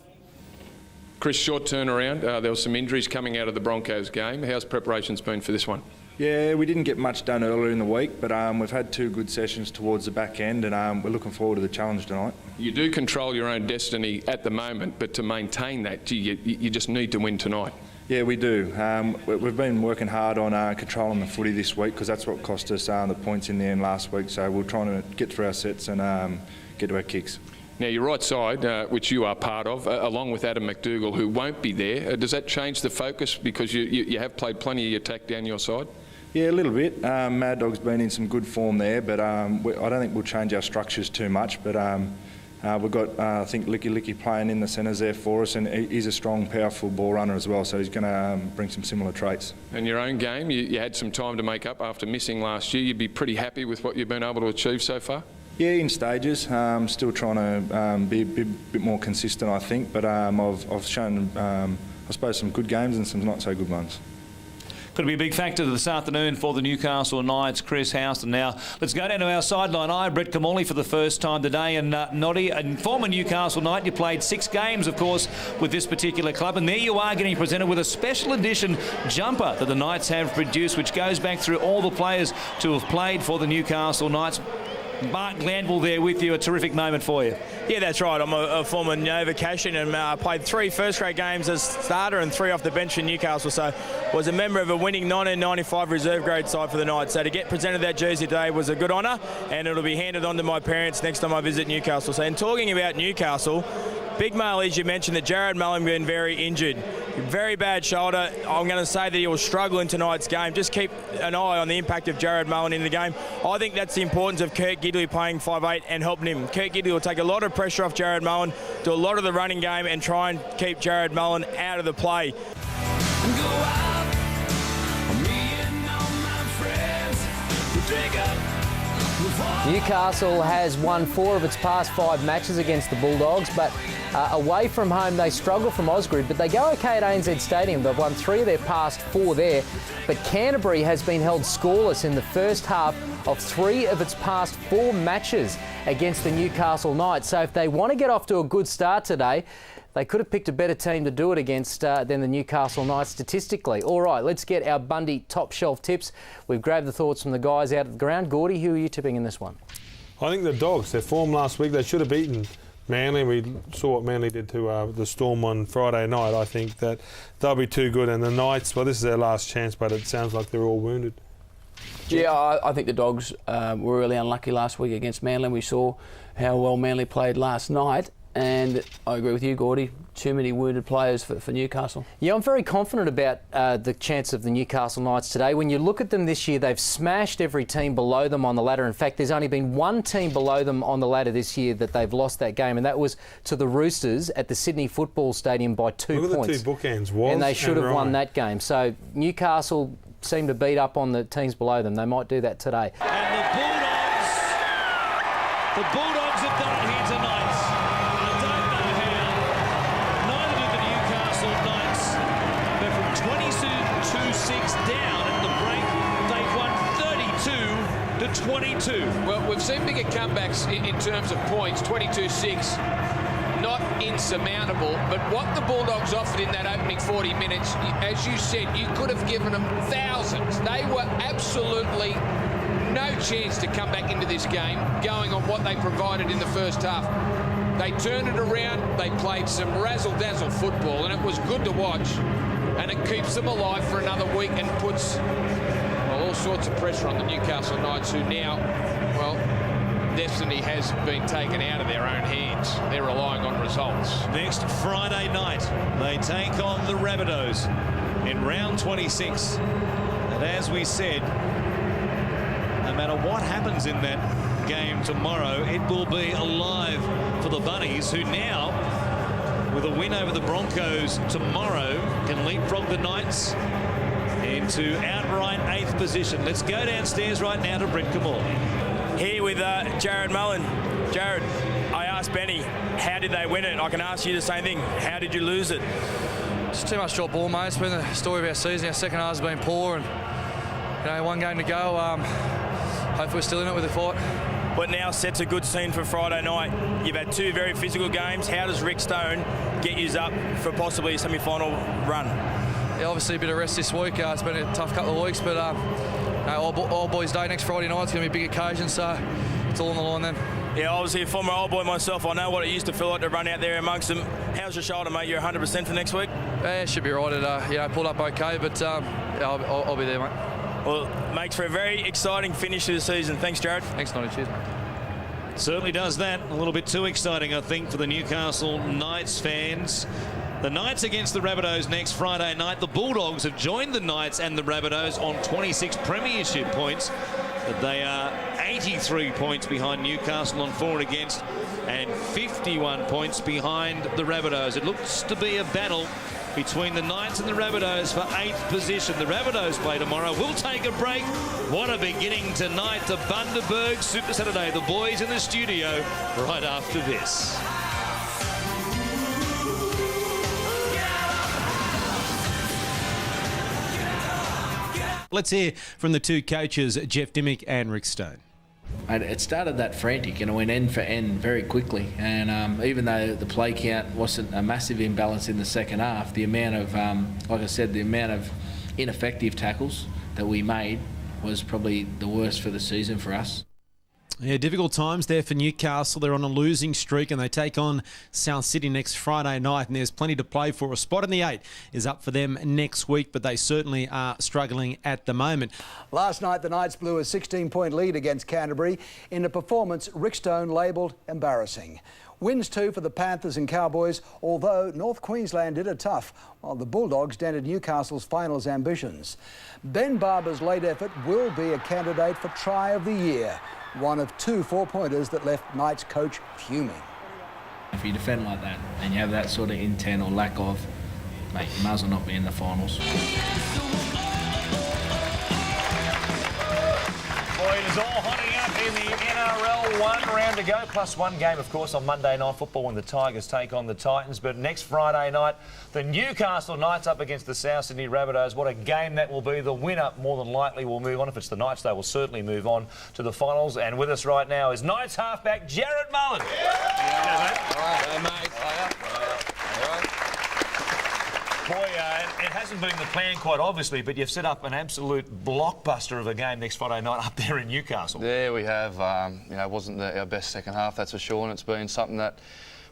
Chris, short turnaround. There were some injuries coming out of the Broncos game. How's preparations been for this one? Yeah, we didn't get much done earlier in the week, but we've had 2 good sessions towards the back end, and we're looking forward to the challenge tonight. You do control your own destiny at the moment, but to maintain that, you just need to win tonight. Yeah, we do. We've been working hard on controlling the footy this week, because that's what cost us the points in the end last week. So we're trying to get through our sets and get to our kicks. Now, your right side, which you are part of, along with Adam MacDougall, who won't be there, does that change the focus, because you have played plenty of your attack down your side? Yeah, a little bit. Mad Dog's been in some good form there, but I don't think we'll change our structures too much. But we've got, I think, Licky playing in the centres there for us, and he's a strong, powerful ball runner as well, so he's going to bring some similar traits. And your own game, you had some time to make up after missing last year. You'd be pretty happy with what you've been able to achieve so far? Yeah, in stages. Still trying to be a bit more consistent, I think. But I've shown, I suppose, some good games and some not so good ones. Could be a big factor this afternoon for the Newcastle Knights. Chris Houston. Now, let's go down to our sideline. I, Brett Kamali, for the first time today. And Noddy, a former Newcastle Knight, you played 6 games, of course, with this particular club. And there you are getting presented with a special edition jumper that the Knights have produced, which goes back through all the players to have played for the Newcastle Knights. Mark Glanville there with you, a terrific moment for you. Yeah, that's right. I'm a former Nova Cashin and played 3 first-grade games as starter and 3 off the bench in Newcastle. So was a member of a winning 1995 reserve grade side for the Knights. So to get presented that jersey today was a good honour, and it'll be handed on to my parents next time I visit Newcastle. So in talking about Newcastle, big mail is you mentioned that Jarrod Mullen been very injured. Very bad shoulder. I'm going to say that he will struggle in tonight's game. Just keep an eye on the impact of Jarrod Mullen in the game. I think that's the importance of Kurt Gidley playing 5'8" and helping him. Kurt Gidley will take a lot of pressure off Jarrod Mullen, do a lot of the running game and try and keep Jarrod Mullen out of the play. Newcastle has won 4 of its past 5 matches against the Bulldogs, but away from home they struggle from Osgood, but they go okay at ANZ Stadium. They've won 3 of their past 4 there, but Canterbury has been held scoreless in the first half of 3 of its past 4 matches against the Newcastle Knights. So if they want to get off to a good start today, they could have picked a better team to do it against than the Newcastle Knights statistically. All right, let's get our Bundy top shelf tips. We've grabbed the thoughts from the guys out at the ground. Gordy, who are you tipping in this one? I think the Dogs, their form last week, they should have beaten Manly. We saw what Manly did to the Storm on Friday night. I think that they'll be too good. And the Knights, well, this is their last chance, but it sounds like they're all wounded. Yeah, I think the Dogs were really unlucky last week against Manly. We saw how well Manly played last night. And I agree with you, Gordy. Too many wounded players for Newcastle. Yeah, I'm very confident about the chance of the Newcastle Knights today. When you look at them this year, they've smashed every team below them on the ladder. In fact, there's only been 1 team below them on the ladder this year that they've lost that game, and that was to the Roosters at the Sydney Football Stadium by 2 points. Look at the 2 bookends, Was and they should have won Ryan. that game. So Newcastle seem to beat up on the teams below them. They might do that today. And the Bulldogs have done it here tonight. Down at the break, they've won 32-22. Well, we've seen bigger comebacks in terms of points, 22-6, not insurmountable, but what the Bulldogs offered in that opening 40 minutes, as you said, you could have given them thousands. They were absolutely no chance to come back into this game, going on what they provided in the first half. They turned it around, they played some razzle-dazzle football, and it was good to watch. And it keeps them alive for another week and puts all sorts of pressure on the Newcastle Knights, who now, well, destiny has been taken out of their own hands. They're relying on results. Next Friday night, they take on the Rabbitohs in round 26. And as we said, no matter what happens in that game tomorrow, it will be alive for the Bunnies, who now, with a win over the Broncos tomorrow, can leapfrog the Knights into outright 8th position. Let's go downstairs right now to Brett Kamali. Here with Jarrod Mullen. Jarrod, I asked Benny, how did they win it? I can ask you the same thing. How did you lose it? Just too much drop ball, mate. It's been the story of our season. Our second half has been poor, and 1 game to go. Hopefully we're still in it with a fight. But now sets a good scene for Friday night. You've had 2 very physical games. How does Rick Stone get you up for possibly a semi-final run? Yeah, obviously a bit of rest this week. It's been a tough couple of weeks, but Old Boys Day next Friday night. It's going to be a big occasion, so it's all on the line then. Yeah, obviously a former Old Boy myself. I know what it used to feel like to run out there amongst them. How's your shoulder, mate? You're 100% for next week? Yeah, it should be right. It pulled up okay, but I'll be there, mate. Well, makes for a very exciting finish to the season. Thanks, Jarrod. Thanks, Noddy. Cheers, mate. Certainly does that. A little bit too exciting, I think, for the Newcastle Knights fans. The Knights against the Rabbitohs next Friday night. The Bulldogs have joined the Knights and the Rabbitohs on 26 premiership points, but they are 83 points behind Newcastle on 4 against and 51 points behind the Rabbitohs. It looks to be a battle between the Knights and the Rabbitohs for 8th position. The Rabbitohs play tomorrow. We'll take a break. What a beginning tonight to Bundaberg Super Saturday. The boys in the studio right after this. Let's hear from the two coaches, Jeff Dimmick and Rick Stone. And it started that frantic and it went end for end very quickly. And even though the play count wasn't a massive imbalance in the second half, the amount of, like I said, the amount of ineffective tackles that we made was probably the worst for the season for us. Yeah, difficult times there for Newcastle. They're on a losing streak and they take on South Sydney next Friday night, and there's plenty to play for. A spot in the 8 is up for them next week, but they certainly are struggling at the moment. Last night, the Knights blew a 16-point lead against Canterbury in a performance Rick Stone labelled embarrassing. Wins too for the Panthers and Cowboys, although North Queensland did it tough, while the Bulldogs dented Newcastle's finals ambitions. Ben Barber's late effort will be a candidate for Try of the Year, one of 2 4-pointers that left Knights coach fuming. If you defend like that and you have that sort of intent or lack of, mate, you might as well not be in the finals. Boy, it is all hotting up in the NRL. 1 round to go, plus 1 game, of course, on Monday Night Football when the Tigers take on the Titans. But next Friday night, the Newcastle Knights up against the South Sydney Rabbitohs. What a game that will be. The winner, more than likely, will move on. If it's the Knights, they will certainly move on to the finals. And with us right now is Knights halfback Jarrod Mullen. Boy, it hasn't been the plan, quite obviously, but you've set up an absolute blockbuster of a game next Friday night up there in Newcastle. Yeah, we have. It wasn't our best second half, that's for sure, and it's been something that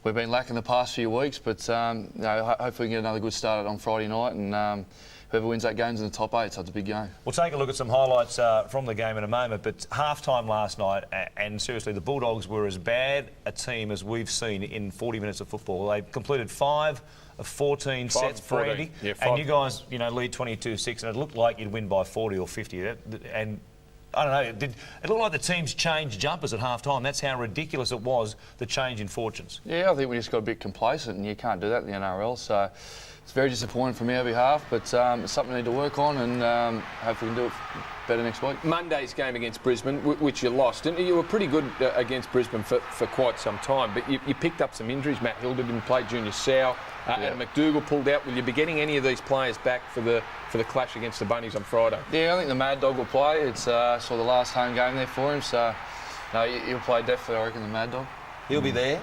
we've been lacking the past few weeks. But hopefully we can get another good start on Friday night, and whoever wins that game's in the top 8, so it's a big game. We'll take a look at some highlights from the game in a moment, but half-time last night, and seriously, the Bulldogs were as bad a team as we've seen in 40 minutes of football. They completed 5 of 14 sets, Brandy, and you guys, lead 22-6, and it looked like you'd win by 40 or 50. And I don't know, it looked like the teams changed jumpers at half-time. That's how ridiculous it was, the change in fortunes. Yeah, I think we just got a bit complacent, and you can't do that in the NRL, so it's very disappointing from our behalf, but it's something we need to work on, and hopefully we can do it better next week. Monday's game against Brisbane, which you lost, and you were pretty good against Brisbane for quite some time, but you picked up some injuries. Matt Hilda didn't play, Junior Sow, and MacDougall pulled out. Will you be getting any of these players back for the clash against the Bunnies on Friday? Yeah, I think the Mad Dog will play. It's sort of the last home game there for him, so no, he'll play definitely, I reckon, the Mad Dog. He'll be there?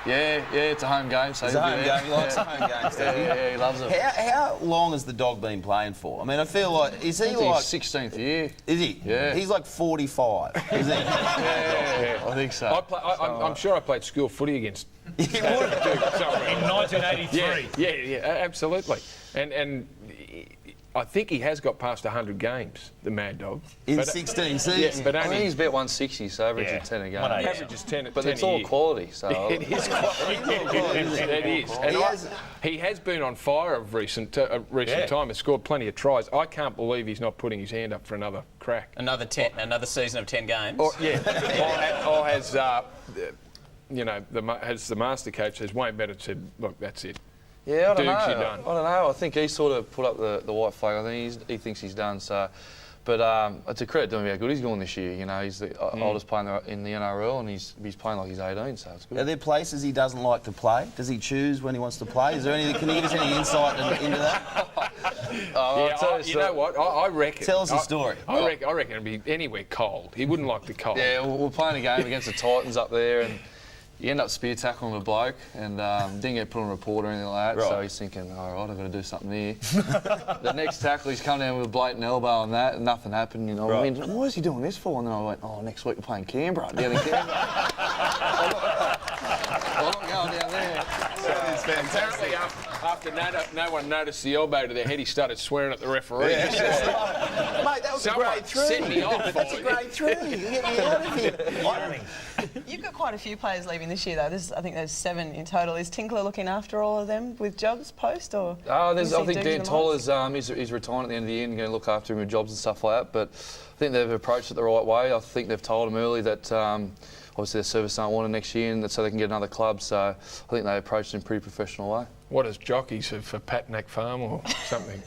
Yeah, it's a home game. So it's a home game. He likes a home game, Steve. Yeah, he loves it. How long has the dog been playing for? I mean, I feel like, is he like... 16th year. Is he? Yeah. He's like 45, isn't he? Yeah, I think so. I'm sure I played school footy against... You would in 1983. Yeah, absolutely. And I think he has got past 100 games, the Mad Dog. In 16 seasons? Yeah, but I think he's about 160, so averaging 10 a game. Averages 10 But 10 it's all quality, so... It is quality. It is. And he has been on fire of recent time. He's scored plenty of tries. I can't believe he's not putting his hand up for another crack. Another season of 10 games? Or has the master coach says Wayne Bennett said, look, that's it. Yeah, I don't know. You're done. I don't know. I think he sort of put up the white flag. I think he thinks he's done. So, but it's a credit to him how good he's going this year. He's the oldest player in the NRL, and he's playing like he's 18. So it's good. Are there places he doesn't like to play? Does he choose when he wants to play? Is there anything? Can you give us any insight into that? You know what? I reckon. Tell us a story. I reckon it'd be anywhere cold. He wouldn't like the cold. Yeah, we're playing a game against the Titans up there, and you end up spear tackling a bloke and didn't get put on a report or anything like that, so he's thinking, all right, I've got to do something here. The next tackle, he's come down with a blatant elbow and that, and nothing happened, I mean, why is he doing this for? And then I went, next week we're playing Canberra, down in Canberra. I'm not going down there. It's fantastic. After no one noticed the elbow to their head, he started swearing at the referee. Mate, that was a grade 3. Send me off. That's a grade 3. You get me out of here. You've got quite a few players leaving this year, though. I think there's 7 in total. Is Tinkler looking after all of them with jobs post, or? I think Dan Toller's he's retiring at the end of the year and going to look after him with jobs and stuff like that. But I think they've approached it the right way. I think they've told him early that obviously their service aren't wanted next year, and so they can get another club. So I think they approached it in a pretty professional way. What is jockeys for Patnack Farm or something?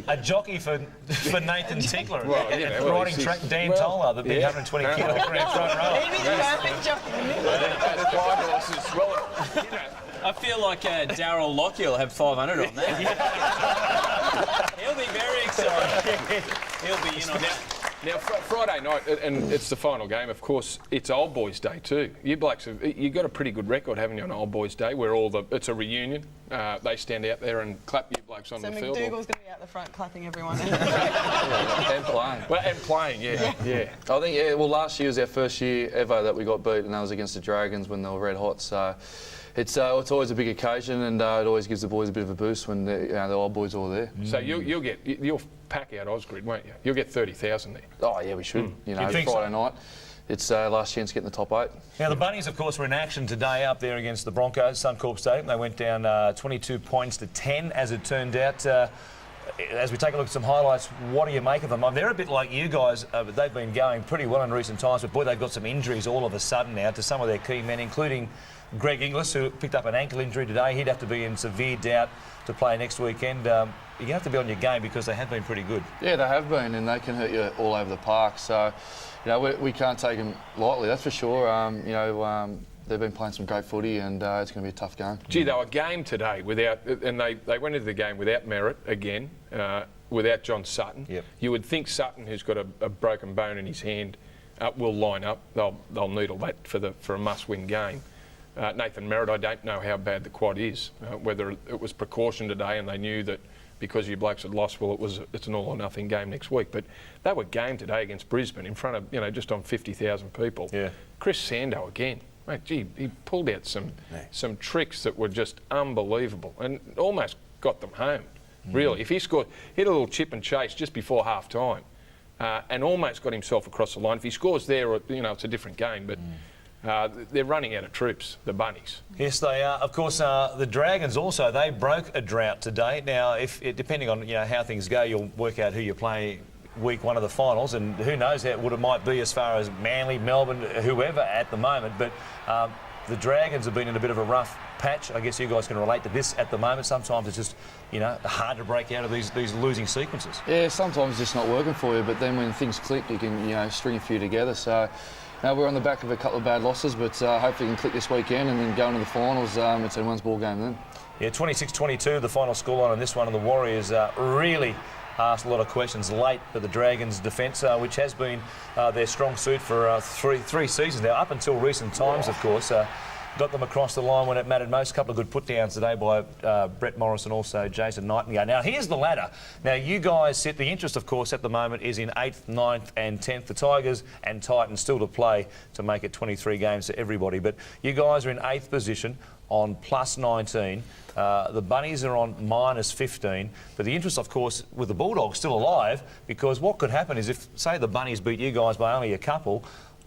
A jockey for Nathan Tinkler, riding track Dan Toller, the big 120 kilogram front row. He was a perfect jockey. I feel like Darryl Lockyer will have 500 on that. He'll be very excited. He'll be in on that. Now, Friday night, and it's the final game, of course, it's Old Boys Day too. You blokes, you've got a pretty good record, haven't you, on Old Boys Day, where it's a reunion. They stand out there and clap you blokes on the field. So MacDougall's going to be out the front clapping everyone. And playing. Well, and playing, yeah. I think, well, last year was our first year ever that we got beat, and that was against the Dragons when they were red hot. So it's always a big occasion, and it always gives the boys a bit of a boost when the old boys are all there. So you'll pack out Osgrid, won't you? You'll get 30,000 there. Oh yeah, we should. You know, Friday night. It's last chance to get in the top 8. Now, the Bunnies, of course, were in action today up there against the Broncos, Suncorp Stadium. They went down 22 points to 10, as it turned out. As we take a look at some highlights, what do you make of them? They're a bit like you guys. They've been going pretty well in recent times, but boy, they've got some injuries all of a sudden now to some of their key men, including Greg Inglis, who picked up an ankle injury today. He'd have to be in severe doubt to play next weekend. You have to be on your game because they have been pretty good. Yeah, they have been, and they can hurt you all over the park. So, you know, we can't take them lightly, that's for sure. They've been playing some great footy, and it's going to be a tough game. Gee, they were game today and they went into the game without Merritt again, without John Sutton. Yep. You would think Sutton, who's got a broken bone in his hand, will line up. They'll need all that for a must-win game. Nathan Merritt, I don't know how bad the quad is, whether it was precaution today and they knew that because you blokes had lost, well, it's an all-or-nothing game next week. But they were game today against Brisbane in front of, just on 50,000 people. Yeah. Chris Sando again. Mate, gee, he pulled out some tricks that were just unbelievable and almost got them home, really. If he scored, hit a little chip and chase just before half-time and almost got himself across the line. If he scores there, it's a different game, but they're running out of troops, the Bunnies. Yes, they are. Of course, the Dragons also, they broke a drought today. Now, depending on how things go, you'll work out who you play week 1 of the finals, and who knows what it might be as far as Manly, Melbourne, whoever at the moment. But the Dragons have been in a bit of a rough patch. I guess you guys can relate to this at the moment. Sometimes it's just, hard to break out of these losing sequences. Yeah, sometimes it's just not working for you, but then when things click, you can, string a few together. So, we're on the back of a couple of bad losses, but hopefully we can click this weekend and then go into the finals. It's anyone's ball game then. Yeah, 26-22, the final scoreline on this one, and the Warriors really asked a lot of questions late for the Dragons' defence, which has been their strong suit for three seasons now, up until recent times, of course. Got them across the line when it mattered most. A couple of good put-downs today by Brett Morris and also Jason Nightingale. Now, here's the ladder. Now, you guys sit... The interest, of course, at the moment is in 8th, 9th and 10th. The Tigers and Titans still to play to make it 23 games to everybody. But you guys are in 8th position on plus 19. The Bunnies are on minus 15. But the interest, of course, with the Bulldogs still alive, because what could happen is if, say, the Bunnies beat you guys by only a couple,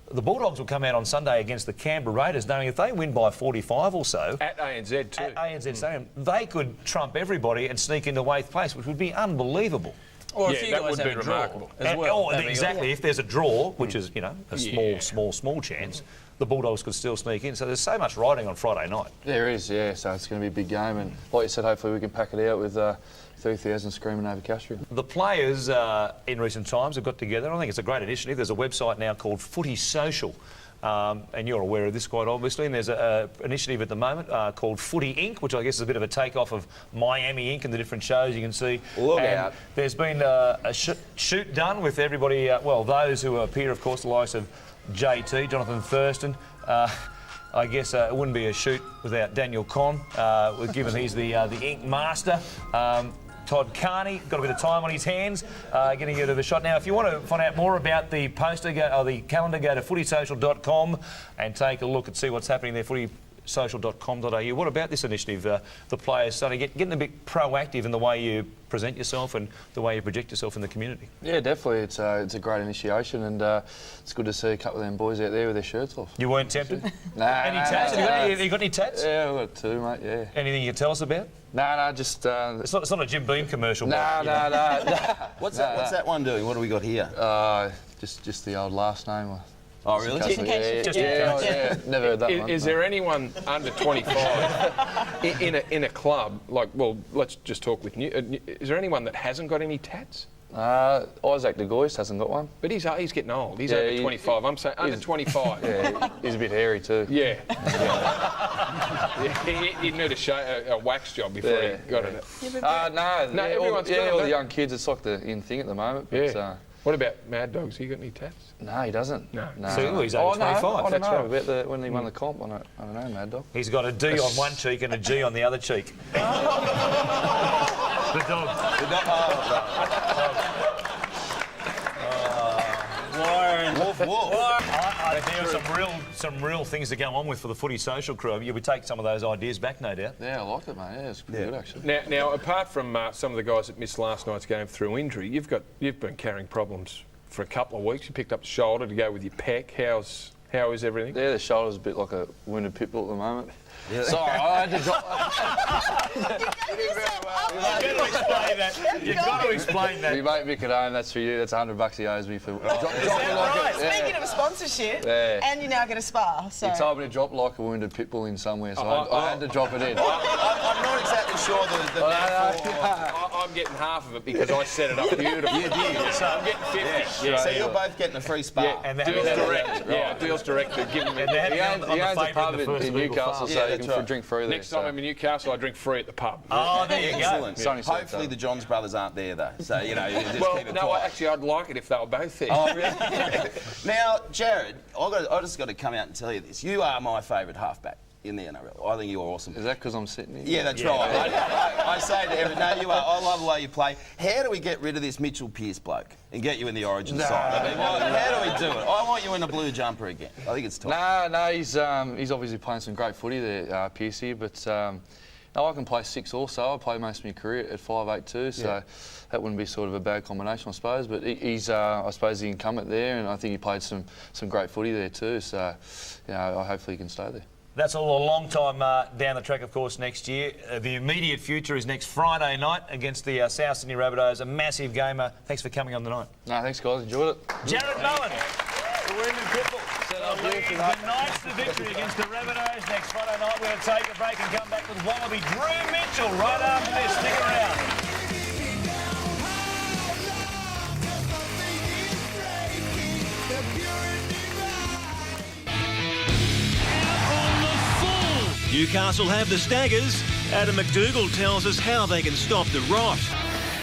the Bulldogs will come out on Sunday against the Canberra Raiders, knowing if they win by 45 or so... At ANZ too. At ANZ Stadium, they could trump everybody and sneak into 8th place, which would be unbelievable. Or if you guys have a draw as well. Exactly. If there's a draw, which is, a small chance, the Bulldogs could still sneak in. So there's so much riding on Friday night. There is, yeah. So it's going to be a big game. And like you said, hopefully we can pack it out with 3,000 screaming over Castro. The players in recent times have got together. I think it's a great initiative. There's a website now called Footy Social. And you're aware of this quite obviously. And there's an initiative at the moment called Footy Inc., which I guess is a bit of a takeoff of Miami Inc. and the different shows you can see. Look out. There's been a shoot done with everybody, those who appear, of course, the likes of JT, Jonathan Thurston. I guess it wouldn't be a shoot without Daniel Conn, given he's the ink master. Todd Carney, got a bit of time on his hands, getting a bit of a shot. Now, if you want to find out more about the poster or the calendar, go to footysocial.com and take a look and see what's happening there, footysocial.com.au. What about this initiative? The players starting getting a bit proactive in the way you present yourself and the way you project yourself in the community. Yeah, definitely. It's a great initiation, and it's good to see a couple of them boys out there with their shirts off. You weren't tempted? Nah. Any tats? Have you got any tats? Yeah, I've got 2, mate, yeah. Anything you can tell us about? No, just... It's not a Jim Beam commercial. No. What's that one doing? What do we got here? Just the old last name. Oh, really? Yeah. Never heard that one. Is there anyone under 25 in a club, let's just talk with New... is there anyone that hasn't got any tats? Isaac de Gois hasn't got one. But he's getting old. He's over 25. I'm saying under 25. Yeah, he's a bit hairy too. Yeah. He'd need a wax job before he got it. No, everyone's got all the young kids, it's like the in thing at the moment. But, yeah. What about Mad Dogs? He got any tats? No, he doesn't. No. So he's over 25. I don't know about when he won the comp. I don't know, Mad Dog. He's got a D on one cheek and a G on the other cheek. The dog. Woof, woof. I think there are some real things to go on with for the Footy social crew. You would take some of those ideas back, no doubt. Yeah, I like it, mate. Yeah, it's good actually. Now, apart from some of the guys that missed last night's game through injury, you've been carrying problems for a couple of weeks. You picked up the shoulder to go with your pec. How is everything? Yeah, the shoulder's a bit like a wounded pit bull at the moment. Yeah. Sorry, I had to drop. You've got to explain that. You've got to explain that. My mate Mick at home, that's for you. That's $100 he owes me for. Speaking of a sponsorship, and you now get a spa. So. He told me to drop like a wounded pit bull in somewhere, so I had to drop it in. I'm not exactly sure I'm getting half of it because I set it up beautifully. You did. So I'm getting 50. Yeah. So you're both getting a free spa. Yeah, and deal's direct. Yeah, deal's direct. Giving me. He owns a pub in Newcastle, so you can drink free there. Next time I'm in Newcastle, I drink free at the pub. Oh, there you go. Yeah. Hopefully the Johns brothers aren't there though, so you know. Just keep it quiet. Actually, I'd like it if they were both there. Oh, really? Now, Jarrod, I just got to come out and tell you this. You are my favourite halfback in the NRL. I think you're awesome. Is that because I'm sitting here? Yeah, that's right. I say to everyone, no, you are. I love the way you play. How do we get rid of this Mitchell Pearce bloke and get you in the Origin side? I mean, how do we do it? I want you in a blue jumper again. I think it's time. No, he's obviously playing some great footy there, Pearce here, but no, I can play 6 also. I played most of my career at 5'8" too, so that wouldn't be sort of a bad combination, I suppose. But he's, I suppose, the incumbent there, and I think he played some great footy there too. So, you know, hopefully he can stay there. That's a long time down the track, of course, next year. The immediate future is next Friday night against the South Sydney Rabbitohs, a massive game. Thanks for coming on the night. No, thanks, guys. Enjoyed it. Jarrod Mullen, the Women Cripple, leading the Knights to victory against the Rabbitohs next Friday night. We're going to take a break and come back with Wallaby Drew Mitchell right after this. Stick around. Newcastle have the staggers. Adam MacDougall tells us how they can stop the rot.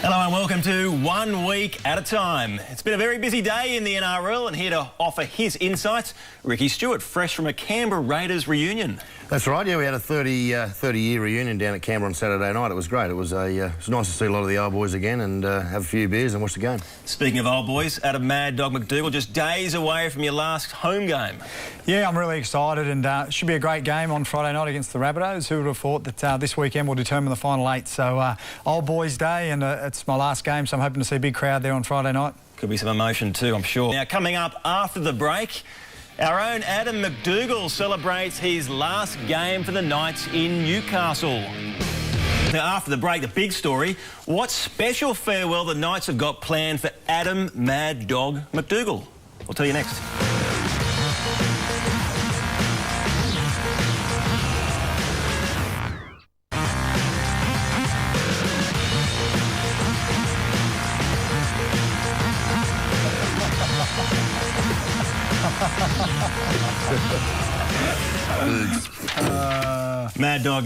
Hello and welcome to 1 Week at a Time. It's been a very busy day in the NRL, and here to offer his insights, Ricky Stewart, fresh from a Canberra Raiders reunion. That's right, yeah, we had a 30-year reunion down at Canberra on Saturday night. It was great. It was nice to see a lot of the old boys again and have a few beers and watch the game. Speaking of old boys, Adam Mad Dog MacDougall, just days away from your last home game. Yeah, I'm really excited, and it should be a great game on Friday night against the Rabbitohs. Who would have thought that this weekend will determine the final 8? So, old boys' day, and it's my last game, so I'm hoping to see a big crowd there on Friday night. Could be some emotion too, I'm sure. Now, coming up after the break, our own Adam MacDougall celebrates his last game for the Knights in Newcastle. Now, after the break, the big story, what special farewell the Knights have got planned for Adam Mad Dog MacDougall. I'll tell you next. Mad Dog,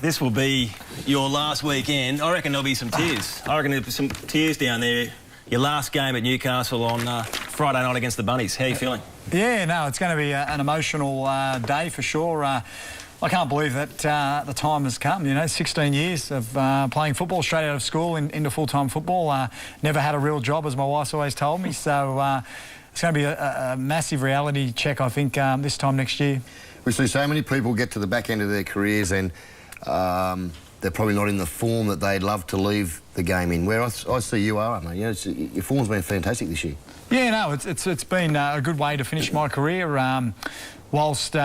this will be your last weekend. I reckon there'll be some tears. I reckon there'll be some tears down there. Your last game at Newcastle on Friday night against the Bunnies. How are you feeling? Yeah, no, it's going to be an emotional day for sure. I can't believe that the time has come, you know, 16 years of playing football straight out of school into full-time football. Never had a real job, as my wife's always told me, so it's going to be a massive reality check, I think, this time next year. We see so many people get to the back end of their careers and they're probably not in the form that they'd love to leave the game in. Where I see you are, mate. You know, your form's been fantastic this year. Yeah, no, it's been a good way to finish my career. Whilst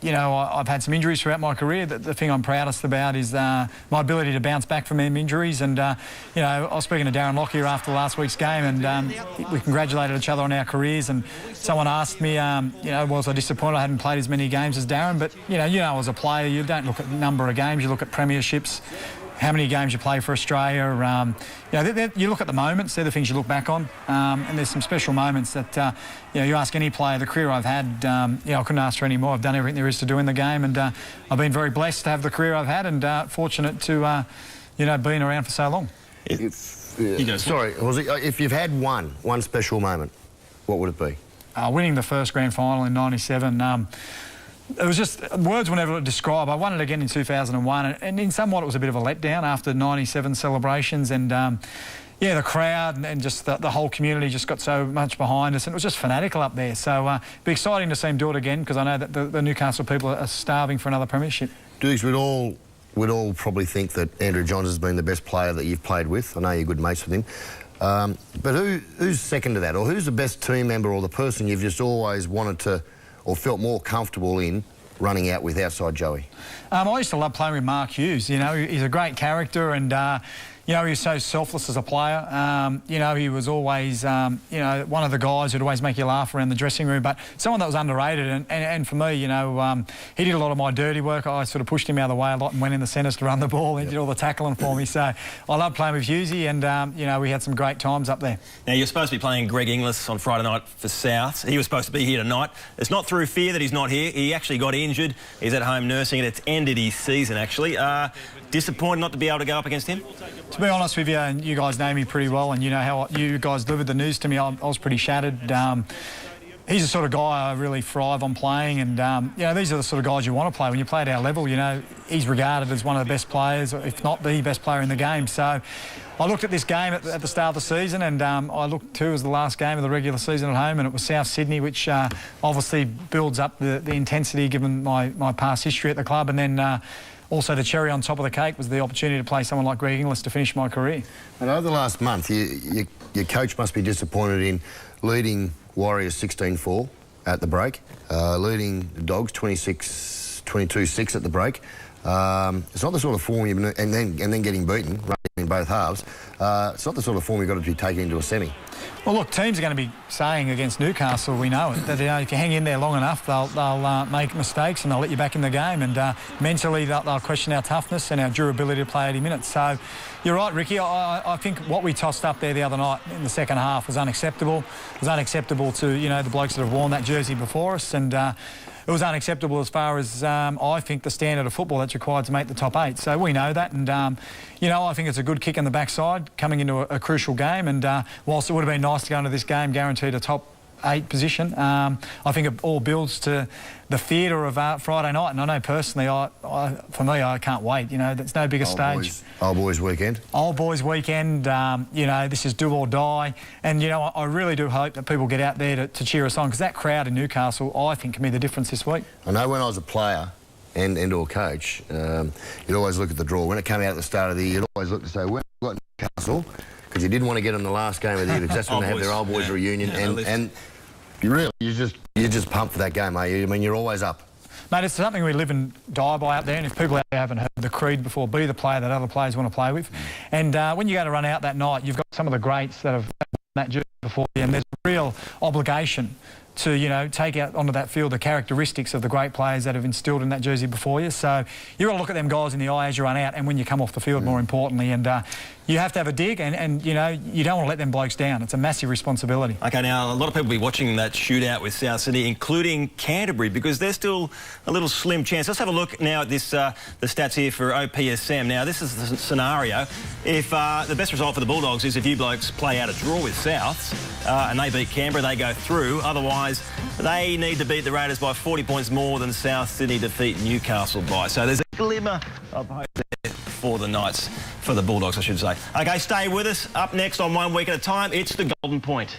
you know, I've had some injuries throughout my career. The thing I'm proudest about is my ability to bounce back from them injuries. And, you know, I was speaking to Darren Lockyer after last week's game, and we congratulated each other on our careers. And someone asked me, you know, was I disappointed I hadn't played as many games as Darren? But, you know, as a player, you don't look at the number of games, you look at premierships. how many games you play for Australia. You know, you look at the moments, they're the things you look back on, and there's some special moments that, you know, you ask any player, the career I've had, you know, I couldn't ask for any more. I've done everything there is to do in the game, and I've been very blessed to have the career I've had, and fortunate to, you know, been around for so long. Sorry, if you've had one special moment, what would it be? Winning the first grand final in '97. It was just, words will never describe. I won it again in 2001, and in somewhat it was a bit of a letdown after '97 celebrations, and yeah, the crowd and just the whole community just got so much behind us, and it was just fanatical up there. So it'd be exciting to see him do it again, because I know that the Newcastle people are starving for another premiership. Dukes, we'd all probably think that Andrew Johns has been the best player that you've played with. I know you're good mates with him. But who's second to that, or who's the best team member or the person you've just always wanted to or felt more comfortable in running out with outside Joey? I used to love playing with Mark Hughes. You know, he's a great character, and you know, he was so selfless as a player. You know, he was always, you know, one of the guys who'd always make you laugh around the dressing room, but someone that was underrated. And for me, you know, he did a lot of my dirty work. I sort of pushed him out of the way a lot and went in the centres to run the ball. He did all the tackling for me. So I love playing with Hughesy, and, you know, we had some great times up there. Now, you're supposed to be playing Greg Inglis on Friday night for South. He was supposed to be here tonight. It's not through fear that he's not here. He actually got injured. He's at home nursing, and it's ended his season, actually. Disappointed not to be able to go up against him? To be honest with you, and you guys know me pretty well, and you know how you guys delivered the news to me, I was pretty shattered. He's the sort of guy I really thrive on playing, and you know, these are the sort of guys you want to play when you play at our level. You know, he's regarded as one of the best players, if not the best player in the game. So I looked at this game at the start of the season, and I looked too as the last game of the regular season at home, and it was South Sydney, which obviously builds up the intensity given my past history at the club, and then also the cherry on top of the cake was the opportunity to play someone like Greg Inglis to finish my career. And over the last month, your coach must be disappointed in leading Warriors 16-4 at the break, leading the Dogs 22-6 at the break. It's not the sort of form you've been, and then getting beaten in both halves. It's not the sort of form you've got to be taken into a semi. Well, look, teams are going to be saying against Newcastle, we know it, that you know, if you hang in there long enough, they'll make mistakes and they'll let you back in the game, and mentally they'll question our toughness and our durability to play 80 minutes. So you're right, Ricky. I think what we tossed up there the other night in the second half was unacceptable. It was unacceptable to, you know, the blokes that have worn that jersey before us, and it was unacceptable as far as, I think, the standard of football that's required to make the top 8. So we know that, and, you know, I think it's a good kick in the backside coming into a crucial game, and whilst it would have been nice to go into this game guaranteed a top 8 position, I think it all builds to the theatre of Friday night, and I know personally, for me, I can't wait. You know, there's no bigger stage. Old boys weekend. Old boys weekend. You know, this is do or die, and you know, I really do hope that people get out there to cheer us on, because that crowd in Newcastle, I think, can be the difference this week. I know when I was a player and or coach, you'd always look at the draw. When it came out at the start of the year, you'd always look to say, when we got Newcastle, because you didn't want to get them the last game of the year, because that's when they have their old boys reunion, and you just pumped for that game, are you? I mean, you're always up. Mate, it's something we live and die by out there, and if people out there haven't heard the creed before, be the player that other players want to play with. And when you go to run out that night, you've got some of the greats that have done that jersey before you, and there's a real obligation to, you know, take out onto that field the characteristics of the great players that have instilled in that jersey before you. So you've got to look at them guys in the eye as you run out, and when you come off the field, more importantly. And you have to have a dig, and you know, you don't want to let them blokes down. It's a massive responsibility. OK, now, a lot of people will be watching that shootout with South Sydney, including Canterbury, because there's still a little slim chance. Let's have a look now at this, the stats here for OPSM. Now, this is the scenario. If the best result for the Bulldogs is if you blokes play out a draw with Souths and they beat Canberra, they go through. Otherwise, they need to beat the Raiders by 40 points more than South Sydney defeat Newcastle by. So there's a glimmer of hope there for the Knights, for the Bulldogs, I should say. OK, stay with us. Up next on 1 Week at a Time, it's the Golden Point.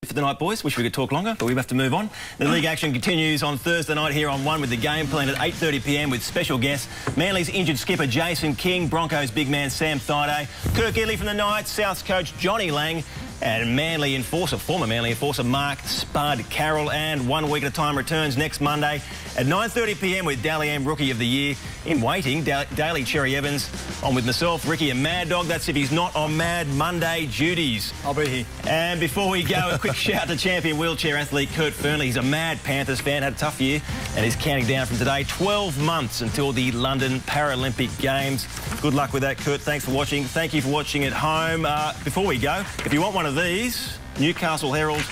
For the night, boys. Wish we could talk longer, but we have to move on. The league action continues on Thursday night here on 1 with the game planned at 8:30 p.m. with special guests Manly's injured skipper Jason King, Broncos big man Sam Thaiday, Kirk Gidley from the Knights, South's coach Johnny Lang, And Manly enforcer, former Manly enforcer Mark Spud Carroll, and One Week at a Time returns next Monday at 9:30 p.m. with Dally M Rookie of the Year. In waiting, Daly Cherry Evans on with myself, Ricky and Mad Dog. That's if he's not on Mad Monday duties. I'll be here. And before we go, a quick shout to champion wheelchair athlete Kurt Fernley. He's a mad Panthers fan, had a tough year, and he's counting down from today 12 months until the London Paralympic Games. Good luck with that, Kurt. Thanks for watching. Thank you for watching at home. Before we go, if you want one of these, Newcastle Herald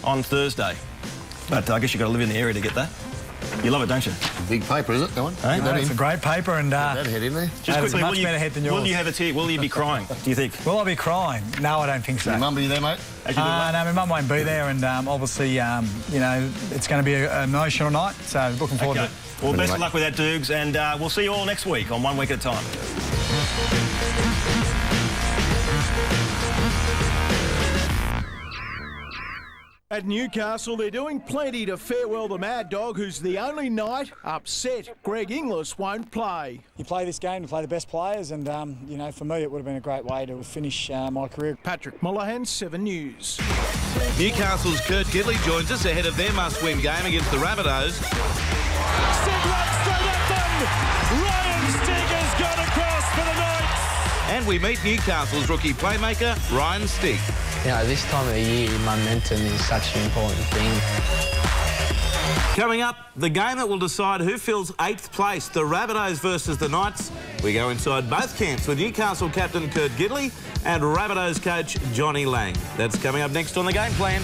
on Thursday. But I guess you've got to live in the area to get that. You love it, don't you? Big paper, is it, that one? Hey? No, it's a great paper, and that head in there. Just quickly, much better head than yours. Will you have a tear? Will you be crying, do you think? Will I be crying? No, I don't think so. Your mum be there, mate? No, my mum won't be there, and obviously, you know, it's going to be an emotional night, so looking forward to it. Well, best of luck with that, Doogs, and we'll see you all next week on One Week at a Time. At Newcastle, they're doing plenty to farewell the Mad Dog, who's the only Knight upset Greg Inglis won't play. You play this game to play the best players, and, you know, for me it would have been a great way to finish my career. Patrick Mullahan, 7 News. Newcastle's Kurt Gidley joins us ahead of their must-win game against the Rabbitohs. Stig runs straight at them! Ryan Stig has gone across for the Knights! And we meet Newcastle's rookie playmaker, Ryan Stig. You know, this time of the year, momentum is such an important thing. Coming up, the game that will decide who fills 8th place, the Rabbitohs versus the Knights. We go inside both camps with Newcastle captain Kurt Gidley and Rabbitohs coach Johnny Lang. That's coming up next on The Game Plan.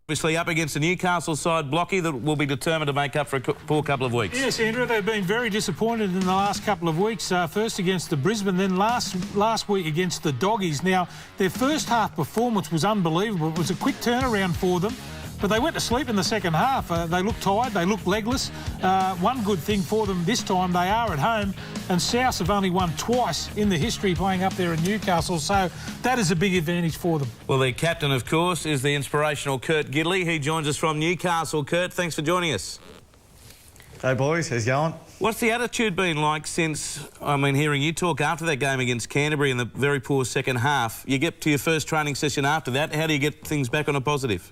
Obviously up against the Newcastle side, Blocky, that will be determined to make up for a poor couple of weeks. Yes, Andrew, they've been very disappointed in the last couple of weeks. First against the Brisbane, then last week against the Doggies. Now, their first half performance was unbelievable. It was a quick turnaround for them, but they went to sleep in the second half. They looked tired, they looked legless. One good thing for them this time, they are at home, and South have only won twice in the history playing up there in Newcastle, so that is a big advantage for them. Well, their captain, of course, is the inspirational Kurt Gidley. He joins us from Newcastle. Kurt, thanks for joining us. Hey, boys, how's it going? What's the attitude been like since, I mean, hearing you talk after that game against Canterbury in the very poor second half? You get to your first training session after that. How do you get things back on a positive?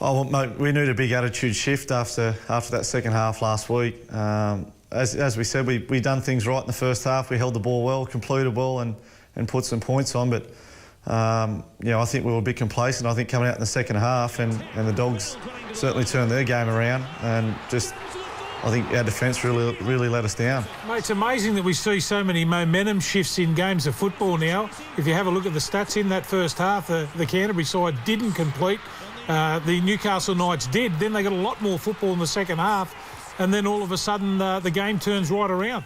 Oh, well, mate, we need a big attitude shift after that second half last week. As we said, we done things right in the first half. We held the ball well, completed well, and put some points on. But you know, I think we were a bit complacent. I think coming out in the second half, and the Dogs certainly turned their game around, and just I think our defence really let us down. Mate, it's amazing that we see so many momentum shifts in games of football now. If you have a look at the stats in that first half, the Canterbury side didn't complete. The Newcastle Knights did. Then they got a lot more football in the second half, and then all of a sudden the game turns right around.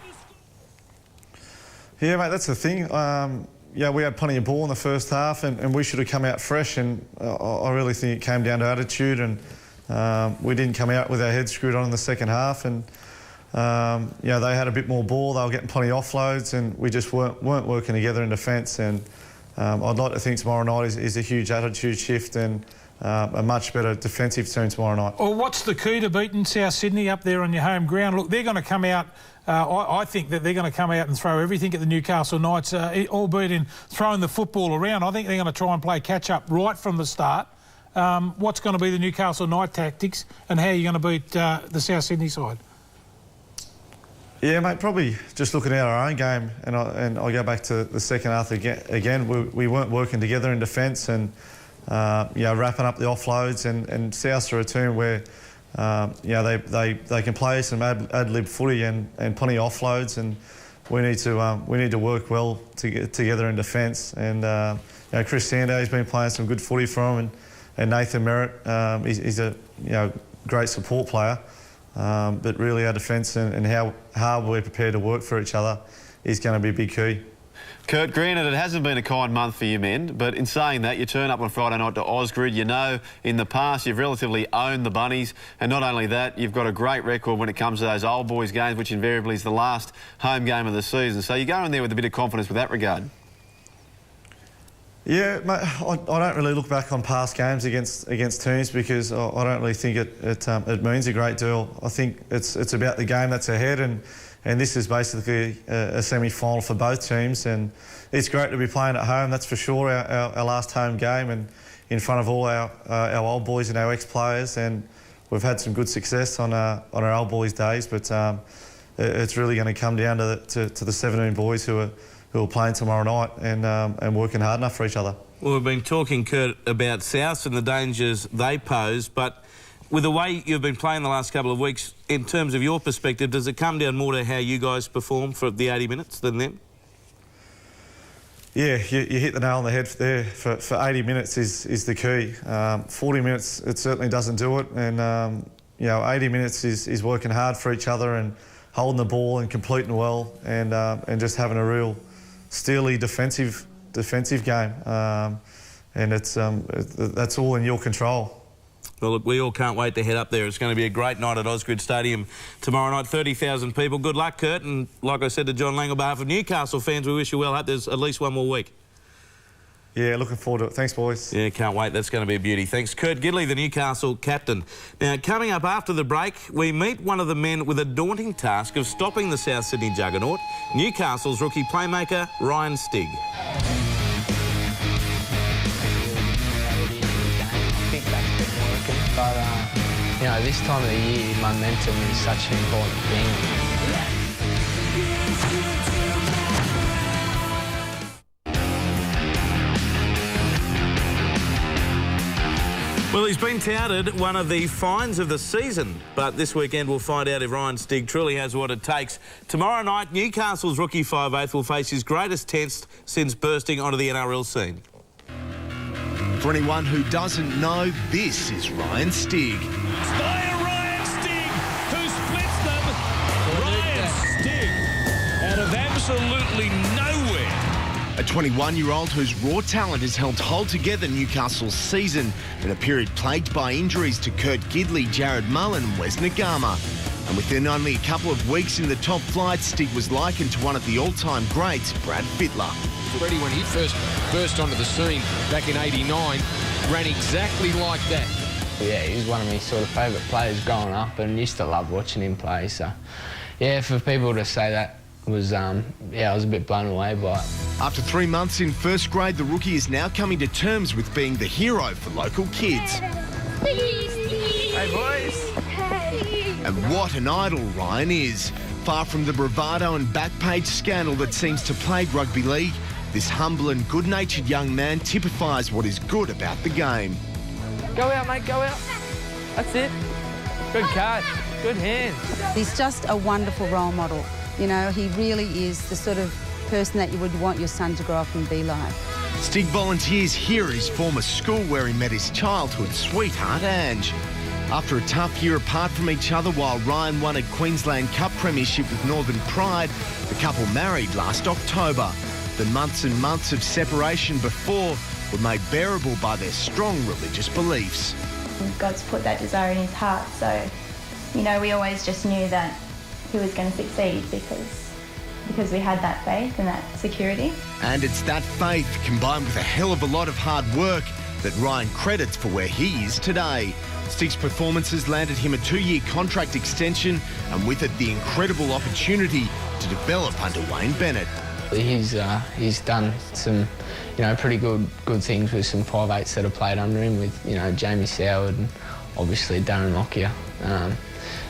Yeah, mate, that's the thing. Yeah, we had plenty of ball in the first half, and we should have come out fresh, and I really think it came down to attitude, and we didn't come out with our heads screwed on in the second half, and you know, they had a bit more ball, they were getting plenty of offloads, and we just weren't working together in defence, and I'd like to think tomorrow night is a huge attitude shift, and a much better defensive team tomorrow night. Well, what's the key to beating South Sydney up there on your home ground? Look, they're going to come out, I think that they're going to come out and throw everything at the Newcastle Knights, albeit in throwing the football around. I think they're going to try and play catch-up right from the start. What's going to be the Newcastle Knight tactics, and how are you going to beat the South Sydney side? Yeah, mate, probably just looking at our own game, and I go back to the second half again. We weren't working together in defence, and you know, wrapping up the offloads, and South are a team where you know, they can play some ad-lib footy and plenty of offloads, and we need to work well together in defence. And you know, Chris Sandow's been playing some good footy for him, and Nathan Merritt, he's a great support player. But really our defence and how hard we're prepared to work for each other is going to be a big key. Kurt, granted it hasn't been a kind month for you men, but in saying that, you turn up on Friday night to Osgrid. You know, in the past you've relatively owned the Bunnies, and not only that, you've got a great record when it comes to those old boys games, which invariably is the last home game of the season. So you go in there with a bit of confidence with that regard. Yeah, mate, I don't really look back on past games against teams, because I don't really think it means a great deal. I think it's about the game that's ahead, and and this is basically a semi-final for both teams, and it's great to be playing at home, that's for sure, our last home game, and in front of all our old boys and our ex-players, and we've had some good success on our old boys' days, but it's really going to come down to the 17 boys who are playing tomorrow night and working hard enough for each other. Well, we've been talking, Kurt, about South and the dangers they pose, but with the way you've been playing the last couple of weeks, in terms of your perspective, does it come down more to how you guys perform for the 80 minutes than them? Yeah, you hit the nail on the head there. For 80 minutes is the key. 40 minutes, it certainly doesn't do it, and 80 minutes is working hard for each other and holding the ball and completing well, and just having a real steely defensive game, and that's all in your control. Well, look, we all can't wait to head up there. It's going to be a great night at Osgood Stadium tomorrow night. 30,000 people. Good luck, Kurt. And like I said to John Lang, on behalf of Newcastle fans, we wish you well. Hope there's at least one more week. Yeah, looking forward to it. Thanks, boys. Yeah, can't wait. That's going to be a beauty. Thanks, Kurt Gidley, the Newcastle captain. Now, coming up after the break, we meet one of the men with a daunting task of stopping the South Sydney juggernaut, Newcastle's rookie playmaker, Ryan Stig. But, this time of the year, momentum is such an important thing. Well, he's been touted one of the finds of the season, but this weekend we'll find out if Ryan Stig truly has what it takes. Tomorrow night, Newcastle's rookie 5'8" will face his greatest test since bursting onto the NRL scene. For anyone who doesn't know, this is Ryan Stig. By Ryan Stig, who splits them. Ryan Stig, out of absolutely nowhere. A 21-year-old whose raw talent has helped hold together Newcastle's season in a period plagued by injuries to Kurt Gidley, Jarrod Mullen and Wes Nagama. And within only a couple of weeks in the top flight, Stig was likened to one of the all-time greats, Brad Fittler. Freddie, when he first burst onto the scene back in '89, ran exactly like that. Yeah, he was one of my sort of favourite players growing up, and used to love watching him play. So, yeah, for people to say that was, I was a bit blown away by it. After 3 months in first grade, the rookie is now coming to terms with being the hero for local kids. Hey, boys. And what an idol Ryan is. Far from the bravado and back-page scandal that seems to plague rugby league, this humble and good-natured young man typifies what is good about the game. Go out, mate, go out. That's it. Good catch, good hand. He's just a wonderful role model. You know, he really is the sort of person that you would want your son to grow up and be like. Stig volunteers here at his former school where he met his childhood sweetheart, Ange. After a tough year apart from each other while Ryan won a Queensland Cup premiership with Northern Pride, the couple married last October. The months and months of separation before were made bearable by their strong religious beliefs. God's put that desire in his heart, so, we always just knew that he was going to succeed because we had that faith and that security. And it's that faith combined with a hell of a lot of hard work that Ryan credits for where he is today. Stig's performances landed him a 2-year contract extension and with it the incredible opportunity to develop under Wayne Bennett. He's done some, pretty good things with some 5'8" that have played under him with, Jamie Soward and obviously Darren Lockyer.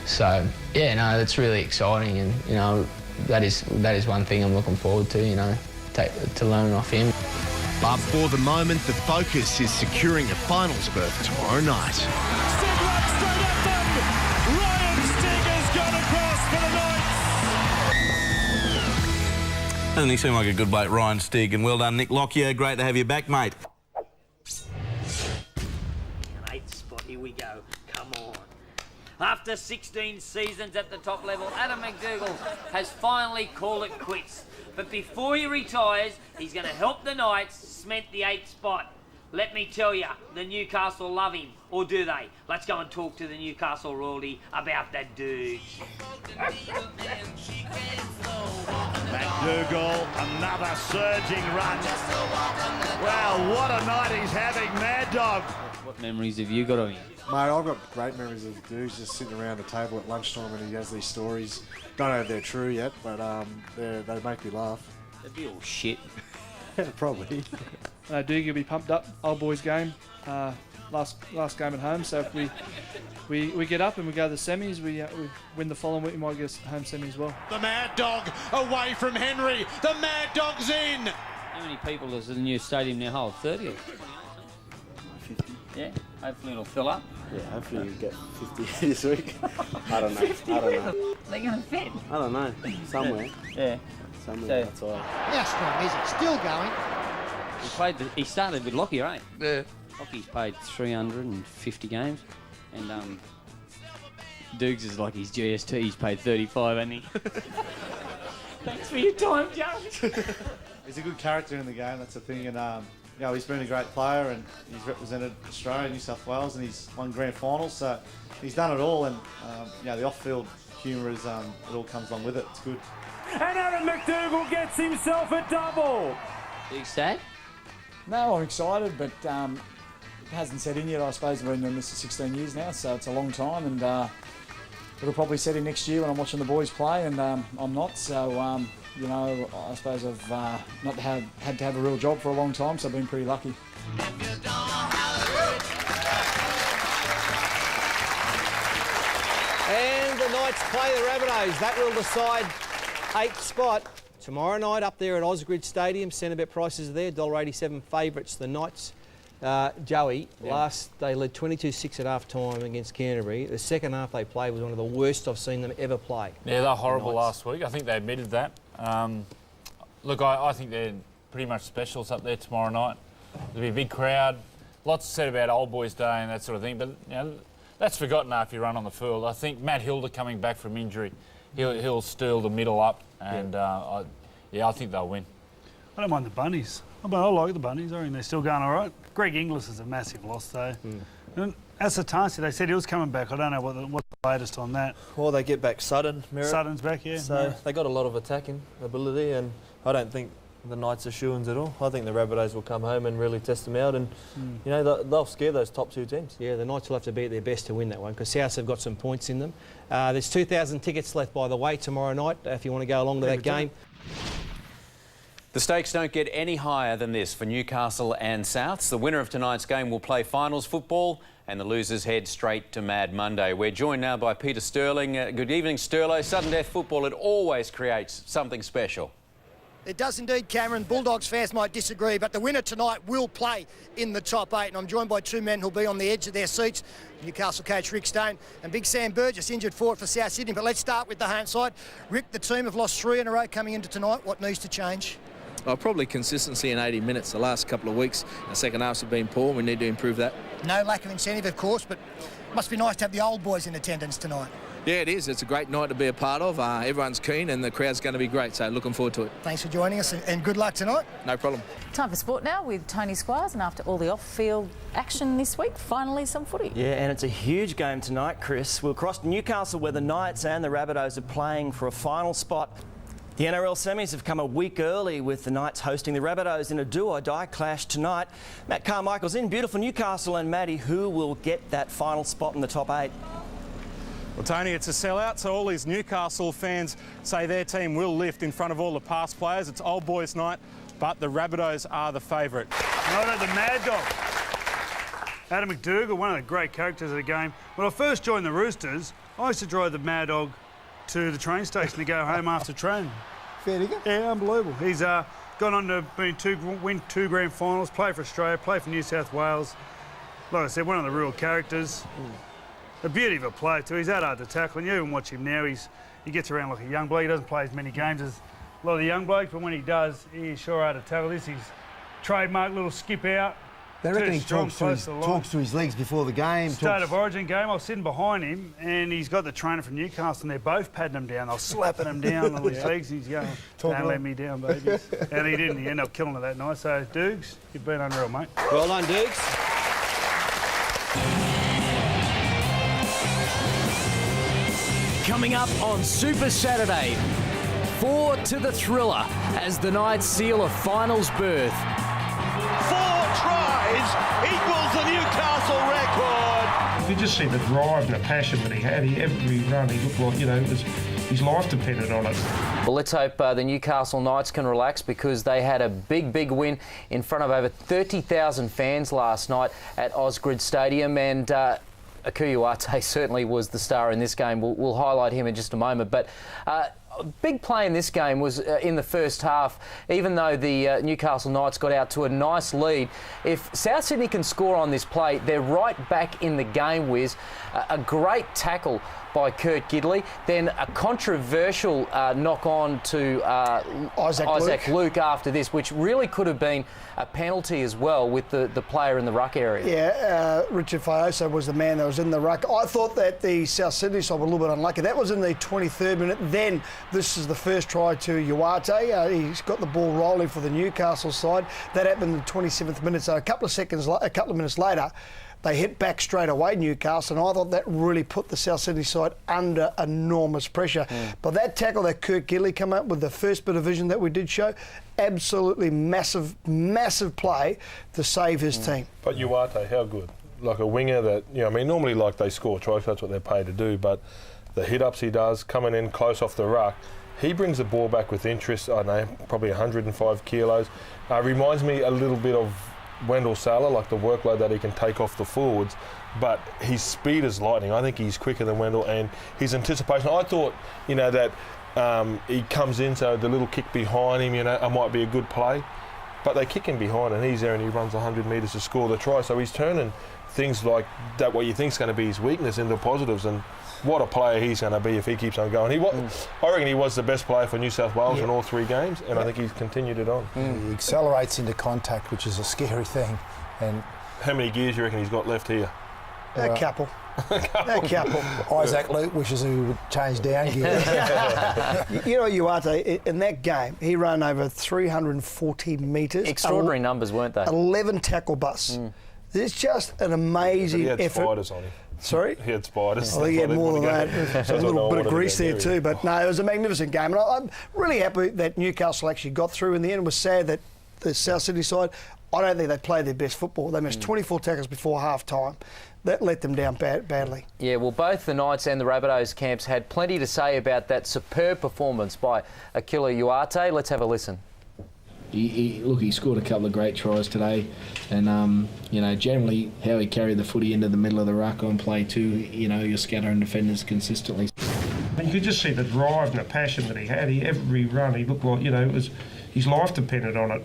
That's really exciting, and that is one thing I'm looking forward to, to learn off him. But for the moment, the focus is securing a finals berth tomorrow night. Stig runs straight at them. Ryan Stig has gone across for the Knights. Doesn't he seem like a good bloke, Ryan Stig? And well done, Nick Lockyer. Great to have you back, mate. 8th spot, here we go. Come on. After 16 seasons at the top level, Adam MacDougall has finally called it quits. But before he retires, he's going to help the Knights cement the 8th spot. Let me tell you, the Newcastle love him. Or do they? Let's go and talk to the Newcastle royalty about that dude. MacDougall, another surging run. Well, what a night he's having, Mad Dog. What memories have you got of him? Mate, I've got great memories of dudes just sitting around the table at lunchtime and he has these stories. Don't know if they're true yet, but they make me laugh. They'd be all shit. Probably. Duke will be pumped up. Old boys game. Last game at home. So if we get up and we go to the semis, we win the following week. We might get a home semi as well. The Mad Dog away from Henry. The Mad Dog's in. How many people does the new stadium now hold? 30 or 20? 50. Yeah, hopefully it'll fill up. Yeah, hopefully you get 50 this week. I don't know. 50 I don't know. They're going to fit. I don't know. Somewhere. Yeah. Somewhere, that's all right. How strong is it? Still going. He started with Lockie, right? Yeah. Lockie's played 350 games, and Dukes is like his GST. He's paid 35, hasn't he? Thanks for your time, Joe. He's a good character in the game, that's the thing, and he's been a great player and he's represented Australia, New South Wales, and he's won grand finals, so he's done it all, and the off-field humour is it all comes along with it. It's good. And Adam MacDougall gets himself a double. Big sad? No, I'm excited, but it hasn't set in yet. I suppose I've been doing this for 16 years now, so it's a long time, and it'll probably set in next year when I'm watching the boys play, and I'm not. So, I suppose I've not had to have a real job for a long time, so I've been pretty lucky. And the Knights play the Rabbitohs. That will decide 8th spot. Tomorrow night up there at Osgrid Stadium, Centrebet prices are there, $1.87 favourites. The Knights, Joey, they led 22-6 at half-time against Canterbury. The second half they played was one of the worst I've seen them ever play. Yeah, they're horrible last week. I think they admitted that. Look, I think they're pretty much specials up there tomorrow night. There'll be a big crowd. Lots said about Old Boys Day and that sort of thing, but that's forgotten after you run on the field. I think Matt Hilda coming back from injury, he'll steal the middle up, and I think they'll win. I don't mind the Bunnies. I like the Bunnies. I think they're still going all right. Greg Inglis is a massive loss, though. And Asatasi, they said he was coming back. I don't know what's the latest on that. Well, they get back Sutton, Merritt. Sutton's back, yeah. So they got a lot of attacking ability, and I don't think the Knights are shoo-ins at all. I think the Rabbitohs will come home and really test them out, and they'll scare those top two teams. Yeah, the Knights will have to be at their best to win that one, because South have got some points in them. There's 2,000 tickets left, by the way, tomorrow night, if you want to go along to that game. The stakes don't get any higher than this for Newcastle and Souths. The winner of tonight's game will play finals football, and the losers head straight to Mad Monday. We're joined now by Peter Sterling. Good evening, Sterlo. Sudden death football, it always creates something special. It does indeed, Cameron. Bulldogs fans might disagree, but the winner tonight will play in the top 8. And I'm joined by two men who'll be on the edge of their seats. Newcastle coach Rick Stone and Big Sam Burgess, injured forward for South Sydney. But let's start with the home side. Rick, the team have lost 3 in a row coming into tonight. What needs to change? Probably consistency in 80 minutes. The last couple of weeks, the second halves have been poor. We need to improve that. No lack of incentive, of course, but it must be nice to have the old boys in attendance tonight. Yeah, it is. It's a great night to be a part of. Everyone's keen and the crowd's going to be great, so looking forward to it. Thanks for joining us and good luck tonight. No problem. Time for sport now with Tony Squires, and after all the off-field action this week, finally some footy. Yeah, and it's a huge game tonight, Chris. We'll cross to Newcastle where the Knights and the Rabbitohs are playing for a final spot. The NRL semis have come a week early with the Knights hosting the Rabbitohs in a do-or-die clash tonight. Matt Carmichael's in beautiful Newcastle, and Matty, who will get that final spot in the top 8? Well, Tony, it's a sellout, so all these Newcastle fans say their team will lift in front of all the past players. It's old boys' night, but the Rabbitohs are the favourite. Right, the Mad Dog. Adam MacDougall, one of the great characters of the game. When I first joined the Roosters, I used to drive the Mad Dog to the train station to go home after training. Fair to go. Yeah, unbelievable. He's gone on to win 2 grand finals, play for Australia, play for New South Wales. Like I said, one of the real characters. A beauty of a player too. He's that hard to tackle, and you even watch him now. He gets around like a young bloke. He doesn't play as many games as a lot of the young blokes, but when he does, he's sure hard to tackle. This is his trademark little skip out. They reckon he talks to his legs before the game. State of Origin game, I was sitting behind him, and he's got the trainer from Newcastle, and they're both patting him down. They're slapping him down on his legs. He's going, don't let me down, babies. And he didn't. He ended up killing it that night. So, Dukes, you've been unreal, mate. Well done, Dukes. Coming up on Super Saturday, 4 to the thriller as the Knights seal a finals berth. 4 tries Rabbitohs equals the Newcastle record. You just see the drive and the passion that he had. Every run, he looked like, his life depended on it. Well, let's hope the Newcastle Knights can relax, because they had a big win in front of over 30,000 fans last night at Osgrid Stadium, and Akuila Uate certainly was the star in this game. We'll highlight him in just a moment, but a big play in this game was in the first half. Even though the Newcastle Knights got out to a nice lead, if South Sydney can score on this play, they're right back in the game, Wiz. A great tackle by Kurt Gidley, then a controversial knock-on to Isaac Luke after this, which really could have been a penalty as well, with the player in the ruck area. Yeah, Richard Fioso was the man that was in the ruck. I thought that the South Sydney side were a little bit unlucky. That was in the 23rd minute. Then this is the first try to Uate. He's got the ball rolling for the Newcastle side. That happened in the 27th minute. So a couple of minutes later, they hit back straight away, Newcastle, and I thought that really put the South Sydney side under enormous pressure. But that tackle that Kurt Gidley came up with, the first bit of vision that we did show, absolutely massive play to save his team. But Uate, how good? Like a winger that, normally they score tries, that's what they're paid to do, but the hit-ups he does, coming in close off the ruck, he brings the ball back with interest. I know, probably 105 kilos. Reminds me a little bit of Wendell Salah, like the workload that he can take off the forwards, but his speed is lightning. I think he's quicker than Wendell, and his anticipation. I thought, that he comes in, so the little kick behind him, it might be a good play, but they kick him behind, and he's there and he runs 100 metres to score the try. So he's turning things like that, what you think is going to be his weakness, into positives, and what a player he's going to be if he keeps on going. I reckon he was the best player for New South Wales in all 3 games, and I think he's continued it on. He accelerates into contact, which is a scary thing. And how many gears do you reckon he's got left here? A couple. Isaac Luke wishes he would change down gear. Uate, in that game, he ran over 340 metres. Extraordinary numbers, weren't they? 11 tackle busts. It's just an amazing effort. He had spiders on him. Sorry? He had spiders. I think he had more than that. So a little bit of grease there too. But no, it was a magnificent game. And I'm really happy that Newcastle actually got through in the end. It was sad that the South Sydney side, I don't think they played their best football. They missed 24 tackles before half-time. That let them down badly. Yeah, well, both the Knights and the Rabbitohs camps had plenty to say about that superb performance by Akuila Uate. Let's have a listen. He scored a couple of great tries today, and generally how he carried the footy into the middle of the ruck on play too. You're scattering defenders consistently. You could just see the drive and the passion that he had. Every run, he looked like his life depended on it.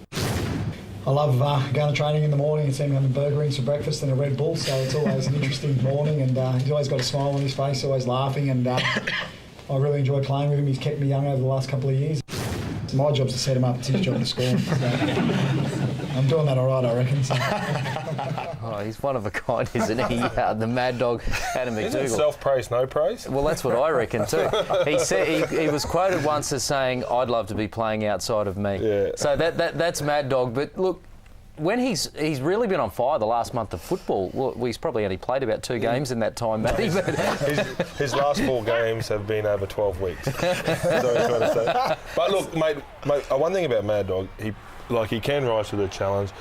I love going to training in the morning and seeing him having burger rings for breakfast and a Red Bull, so it's always an interesting morning, and he's always got a smile on his face, always laughing, and I really enjoy playing with him. He's kept me young over the last couple of years. My job's to set him up, it's his job to score. So I'm doing that all right, I reckon. So. Oh, he's one of a kind, isn't he? The mad dog, Adam MacDougall. Isn't self-praise no praise? Well, that's what I reckon too. He said he was quoted once as saying, "I'd love to be playing outside of me." Yeah. So that's mad dog. But look, when he's really been on fire the last month of football. Well, he's probably only played about 2 games in that time, Matty. His last 4 games have been over 12 weeks. But look, mate, one thing about Mad Dog, he can rise to the challenge.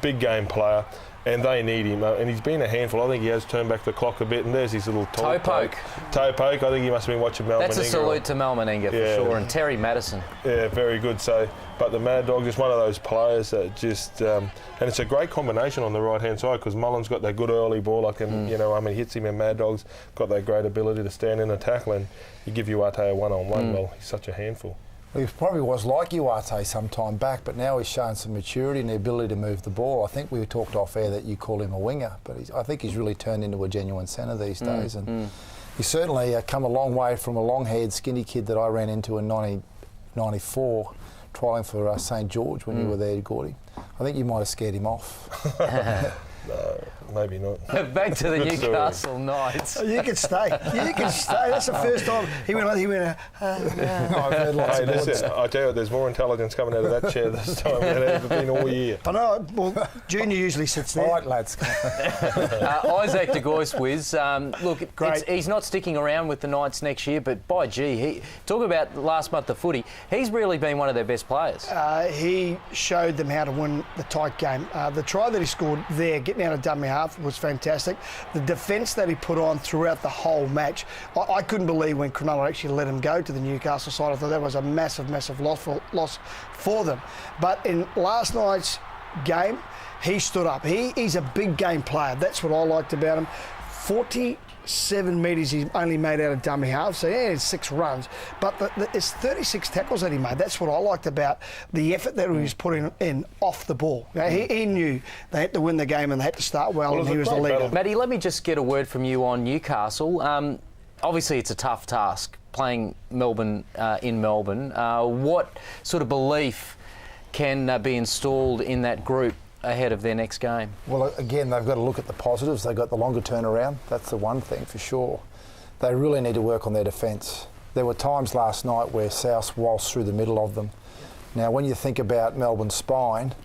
Big game player, and they need him. And he's been a handful. I think he has turned back the clock a bit. And there's his little toe poke. Toe poke. I think he must have been watching Mal Meninga. That's a salute to Mal Meninga for sure, and Terry Madison. Yeah, very good. So. But the Mad Dog is one of those players that just, and it's a great combination on the right-hand side, because Mullen's got that good early ball, he hits him, and Mad Dog's got that great ability to stand in and tackle, and you give Uate a one-on-one, well, he's such a handful. Well, he probably was like Uate some time back, but now he's shown some maturity and the ability to move the ball. I think we talked off air that you call him a winger, but I think he's really turned into a genuine centre these days, and he's certainly come a long way from a long-haired, skinny kid that I ran into in 1994. Trialling for St George when you were there, Gordy. I think you might have scared him off. No. Maybe not. Back to the Newcastle Knights. You can stay. You can stay. That's the first time he went. I've heard lots of listen, I tell you what, there's more intelligence coming out of that chair this time than there ever been all year. I know. Well, Junior usually sits there. All right, lads. Isaac de Gois, look, he's not sticking around with the Knights next year, but by gee, talk about last month of footy, he's really been one of their best players. He showed them how to win the tight game. The try that he scored there, getting out of dummy half, was fantastic. The defence that he put on throughout the whole match, I couldn't believe when Cronulla actually let him go to the Newcastle side. I thought that was a massive, massive loss for them. But in last night's game, he stood up. He's a big game player. That's what I liked about him. 47 metres he only made out of dummy half, so yeah, it's 6 runs. But it's 36 tackles that he made. That's what I liked about the effort that he was putting in off the ball. He knew they had to win the game and they had to start well, and he was the leader. Matty, let me just get a word from you on Newcastle. Obviously, it's a tough task playing Melbourne in Melbourne. What sort of belief can be installed in that group ahead of their next game? Well, again, they've got to look at the positives. They've got the longer turnaround. That's the one thing for sure. They really need to work on their defence. There were times last night where South waltzed through the middle of them. Now, when you think about Melbourne's spine,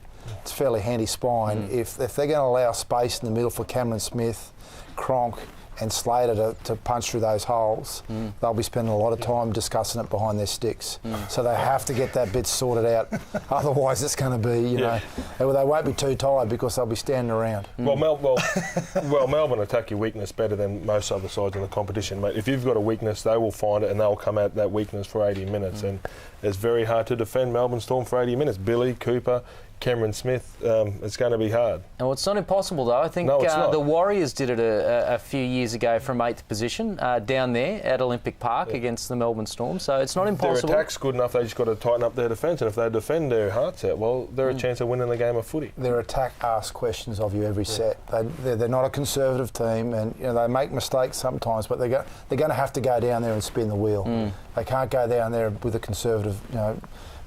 it's a fairly handy spine. If they're going to allow space in the middle for Cameron Smith, Cronk and Slater to punch through those holes, they'll be spending a lot of time discussing it behind their sticks. So they have to get that bit sorted out. Otherwise, it's going to be, they won't be too tired because they'll be standing around. Well, Melbourne attack your weakness better than most other sides in the competition, mate. If you've got a weakness, they will find it and they'll come at that weakness for 80 minutes. And it's very hard to defend Melbourne Storm for 80 minutes. Billy, Cooper, Cameron Smith, it's going to be hard. Oh, it's not impossible, though. I think the Warriors did it a few years ago from 8th position down there at Olympic Park against the Melbourne Storm, so it's not impossible. Their attack's good enough, they just got to tighten up their defence, and if they defend their hearts out, well, they're a chance of winning the game of footy. Their attack asks questions of you every set. They're not a conservative team, and they make mistakes sometimes, but they're going to have to go down there and spin the wheel. They can't go down there with a conservative,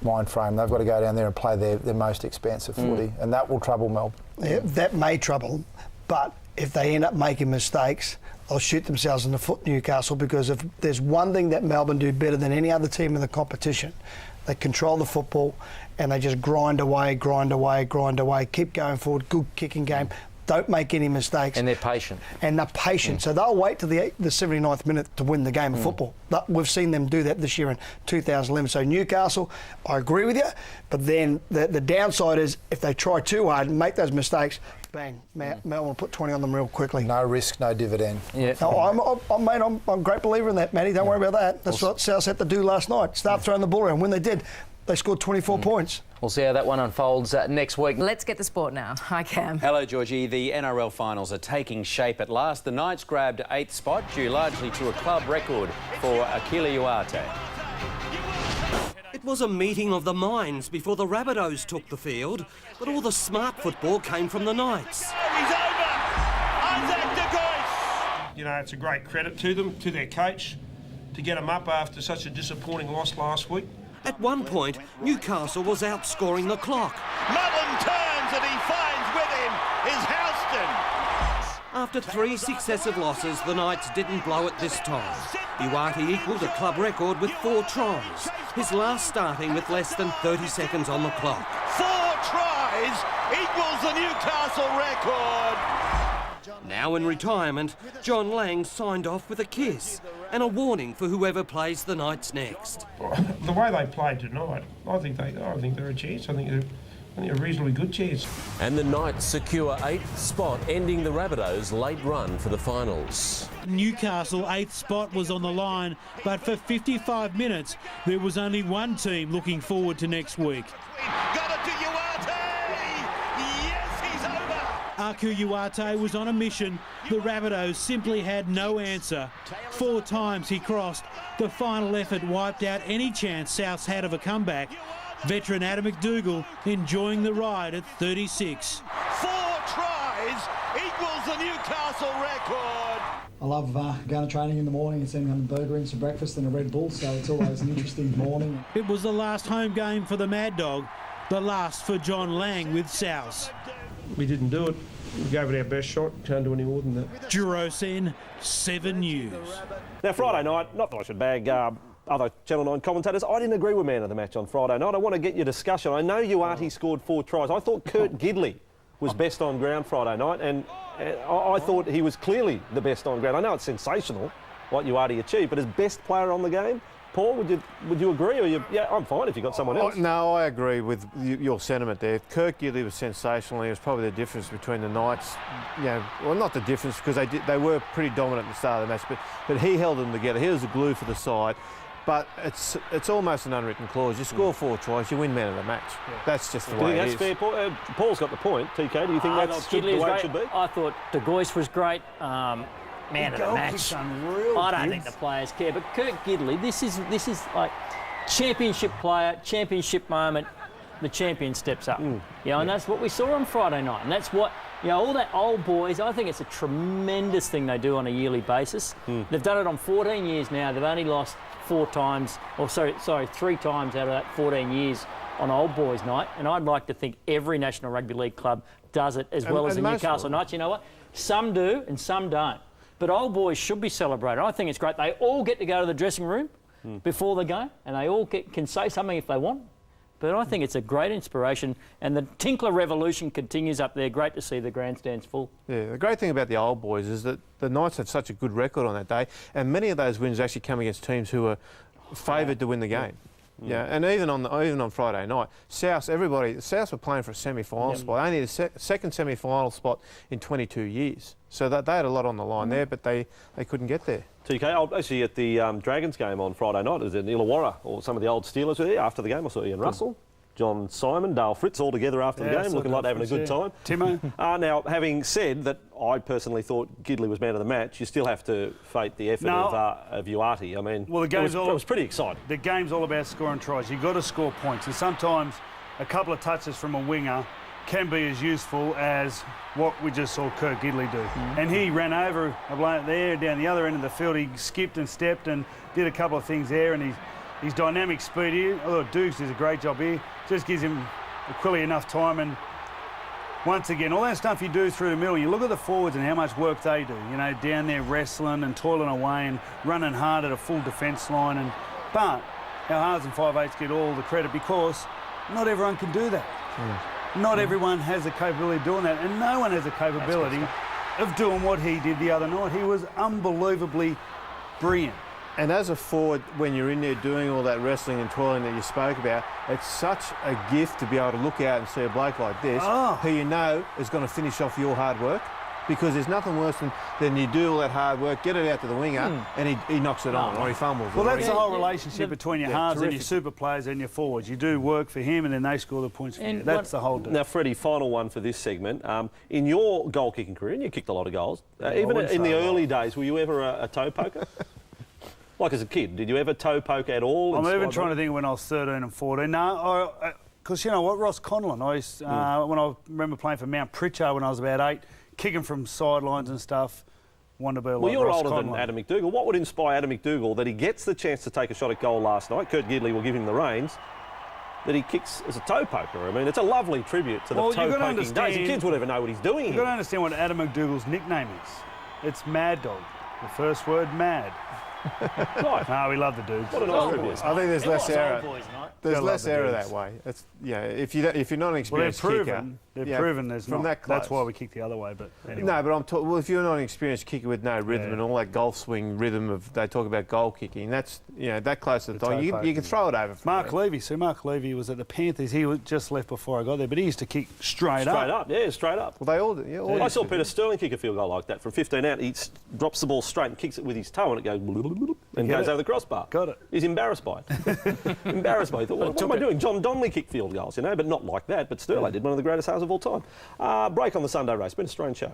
mind frame. They've got to go down there and play their most expansive footy, and that will trouble Melbourne. Yeah, that may trouble, but if they end up making mistakes, they'll shoot themselves in the foot, Newcastle, because if there's one thing that Melbourne do better than any other team in the competition, they control the football and they just grind away, keep going forward, good kicking game. Don't make any mistakes. And they're patient. So they'll wait to the 79th minute to win the game of football. But we've seen them do that this year in 2011. So Newcastle, I agree with you, but then the downside is if they try too hard and make those mistakes, bang, Melbourne will put 20 on them real quickly. No risk, no dividend. Yeah. No, I'm a great believer in that, Matty. Don't worry about that. That's what South had to do last night. Start throwing the ball around. When they did, they scored 24 points. We'll see how that one unfolds next week. Let's get the sport now. Hi, Cam. Hello, Georgie. The NRL finals are taking shape at last. The Knights grabbed 8th spot, due largely to a club record for Akuila Uate. It was a meeting of the minds before the Rabbitohs took the field, but all the smart football came from the Knights. He's over! Isaac de Gois! It's a great credit to them, to their coach, to get them up after such a disappointing loss last week. At one point, Newcastle was outscoring the clock. Mullen turns and he finds with him is Houston. After 3 successive losses, the Knights didn't blow it this time. Uate equalled a club record with 4 tries, his last starting with less than 30 seconds on the clock. 4 tries equals the Newcastle record. Now in retirement, John Lang signed off with a kiss and a warning for whoever plays the Knights next. The way they played tonight, I think they're a chance. I think a reasonably good chance. And the Knights secure 8th spot, ending the Rabbitohs' late run for the finals. Newcastle 8th spot was on the line, but for 55 minutes there was only one team looking forward to next week. Got it to Uate! Yes, he's over! Uate was on a mission. The Rabbitohs simply had no answer. 4 times he crossed. The final effort wiped out any chance Souths had of a comeback. Veteran Adam MacDougall enjoying the ride at 36. 4 tries equals the Newcastle record. I love going to training in the morning and seeing them burger and some breakfast and a Red Bull, so it's always an interesting morning. It was the last home game for the Mad Dog, the last for John Lang with South. we didn't do it. We gave it our best shot. Can't do any more than that. Durosen, 7 News. Now, Friday night, not that I should bag other Channel 9 commentators, I didn't agree with man of the match on Friday night. I want to get your discussion. I know Uate scored 4 tries. I thought Kurt Gidley was best on ground Friday night, and I thought he was clearly the best on ground. I know it's sensational what Uate achieved, but as best player on the game, Paul, would you agree? Or yeah, I'm fine if you got someone else. No, I agree with your sentiment there. Kirk Gidley was sensational. It was probably the difference between the Knights. Well, not the difference because they were pretty dominant at the start of the match, but he held them together. He was the glue for the side. But it's almost an unwritten clause. You score 4 tries, you win man of the match. Yeah. That's just the way it is. That's fair. Paul's got the point. TK, do you think that's the way it should be? I thought De Gois was great. Man of the match. I don't think the players care, but Kurt Gidley, this is like championship player, championship moment. The champion steps up. And that's what we saw on Friday night, and that's what all that old boys. I think it's a tremendous thing they do on a yearly basis. They've done it on 14 years now. They've only lost 3 times out of that 14 years on Old Boys Night, and I'd like to think every National Rugby League club does it as well as the Newcastle Knights. You know what? Some do and some don't. But old boys should be celebrated. I think it's great. They all get to go to the dressing room before the game, and they all can say something if they want. But I think it's a great inspiration, and the Tinkler revolution continues up there. Great to see the grandstands full. Yeah, the great thing about the old boys is that the Knights have such a good record on that day, and many of those wins actually come against teams who are favoured to win the game. Yeah, and even on Friday night, South were playing for a semi-final spot. Only the second semi-final spot in 22 years. So they had a lot on the line there, but they couldn't get there. TK, I was actually at the Dragons game on Friday night. It was in Illawarra, or some of the old Steelers were there. After the game, I saw Ian Russell, John Simon, Dale Fritz all together after the game, looking like they're having a good time. Timo. Now, having said that, I personally thought Gidley was man of the match. You still have to fate the effort of Uate. I mean, well, it was pretty exciting. The game's all about scoring tries. You've got to score points, and sometimes a couple of touches from a winger can be as useful as what we just saw Kurt Gidley do. And he ran over a bloke there, down the other end of the field. He skipped and stepped and did a couple of things there, and his dynamic speed here, although Dukes does a great job here, just gives him Akuila enough time. And once again, all that stuff you do through the middle, you look at the forwards and how much work they do, down there wrestling and toiling away and running hard at a full defence line. But our halves and 5/8s get all the credit because not everyone can do that. Not everyone has the capability of doing that, and no one has the capability of doing what he did the other night. He was unbelievably brilliant. And as a forward, when you're in there doing all that wrestling and toiling that you spoke about, it's such a gift to be able to look out and see a bloke like this who you know is going to finish off your hard work. Because there's nothing worse than you do all that hard work, get it out to the winger, and he knocks it on, or he fumbles. Well, that's the whole relationship between your halves and your super players and your forwards. You do work for him, and then they score the points for you. That's the whole deal. Now, Freddie, final one for this segment. In your goal-kicking career, and you kicked a lot of goals, even in the early days, were you ever a toe poker? Like as a kid, did you ever toe poke at all? I'm even trying to think when I was 13 and 14. No, because you know what, Ross Conlon, when I remember playing for Mount Pritchard when I was about 8, kicking from sidelines and stuff. Want to be like you're Ross older Conlon. than Adam MacDougall. What would inspire Adam MacDougall that he gets the chance to take a shot at goal last night? Kurt Gidley will give him the reins. That he kicks as a toe poker. I mean, it's a lovely tribute to the toe poking days. The kids would never know what he's doing. You've got to understand what Adam MacDougall's nickname is. It's Mad Dog. The first word, mad. Right. No, we love the dudes. What a nice tribute. I think there's less error. There's less error that way. If you're not an experienced kicker, they've proven there's from not. that close. That's why we kick the other way. But anyway. No, but if you're not an experienced kicker with no rhythm and all that golf swing rhythm of they talk about goal kicking, that's that close to the time. You can throw it over. Mark Levy. So Mark Levy was at the Panthers. He was just left before I got there, but he used to kick straight up. Straight up. Well, they all do. Yeah, I saw Peter Sterling kick a field goal like that from 15 out. He drops the ball straight and kicks it with his toe, and it goes and goes over the crossbar. Got it. He's embarrassed by it. Embarrassed by it. He thought, what am I doing? John Donnelly kicked field goals, but not like that. But Sterling did, one of the greatest halves of all time. Break on the Sunday race. Been a strange show.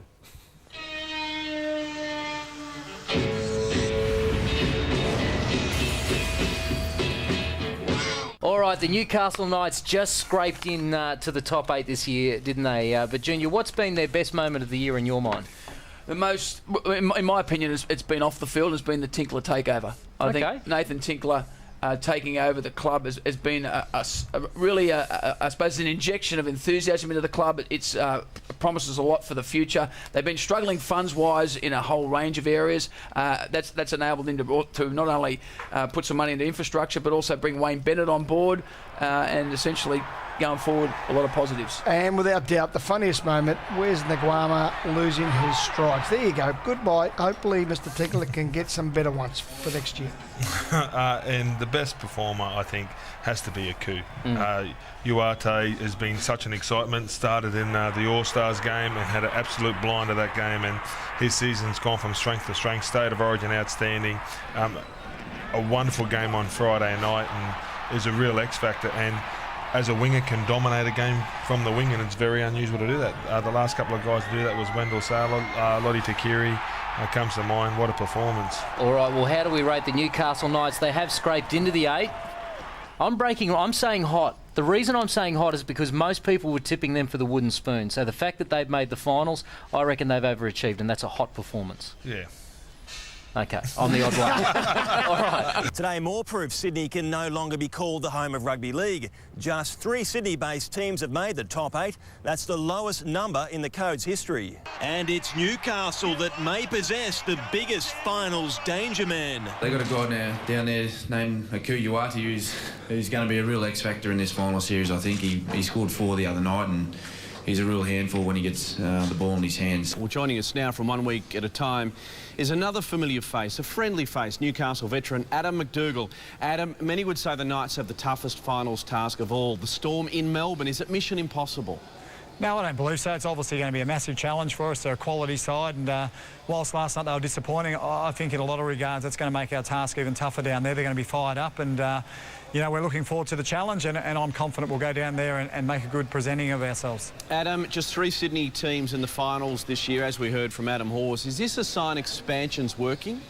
All right, the Newcastle Knights just scraped in to the top 8 this year, didn't they? But Junior, what's been their best moment of the year in your mind? The most, in my opinion, it's been off the field, has been the Tinkler takeover. I think Nathan Tinkler taking over the club has been really, I suppose, an injection of enthusiasm into the club. It's promises a lot for the future. They've been struggling funds-wise in a whole range of areas. That's enabled them to not only put some money into infrastructure, but also bring Wayne Bennett on board and essentially going forward, a lot of positives. And without doubt, the funniest moment, where's Nguama losing his strikes? There you go. Goodbye. Hopefully Mr. Tickler can get some better ones for next year. And the best performer, I think, has to be Aku. Uate has been such an excitement. Started in the All-Stars game and had an absolute blind of that game, and his season's gone from strength to strength. State of origin outstanding. A wonderful game on Friday night, and is a real X-factor. And as a winger, can dominate a game from the wing, and it's very unusual to do that. The last couple of guys to do that was Wendell Sailor, Lottie Takiri comes to mind. What a performance. All right, well, how do we rate the Newcastle Knights? They have scraped into the 8. I'm saying hot. The reason I'm saying hot is because most people were tipping them for the wooden spoon. So the fact that they've made the finals, I reckon they've overachieved, and that's a hot performance. Yeah. Okay, I'm the odd one. All right. Today, more proof Sydney can no longer be called the home of rugby league. Just 3 Sydney-based teams have made the top 8. That's the lowest number in the Code's history. And it's Newcastle that may possess the biggest finals danger man. They got a guy now down there named Uate who's going to be a real X-factor in this final series. I think he scored 4 the other night, and he's a real handful when he gets the ball in his hands. Well, joining us now from 1 week at a time is another familiar face, a friendly face, Newcastle veteran Adam MacDougall. Adam, many would say the Knights have the toughest finals task of all. The Storm in Melbourne, is it mission impossible? No, I don't believe so. It's obviously going to be a massive challenge for us. They're a quality side, and whilst last night they were disappointing, I think in a lot of regards that's going to make our task even tougher down there. They're going to be fired up, and you know, we're looking forward to the challenge, and I'm confident we'll go down there and make a good presenting of ourselves. Adam, just 3 Sydney teams in the finals this year, as we heard from Adam Hawes. Is this a sign expansion's working?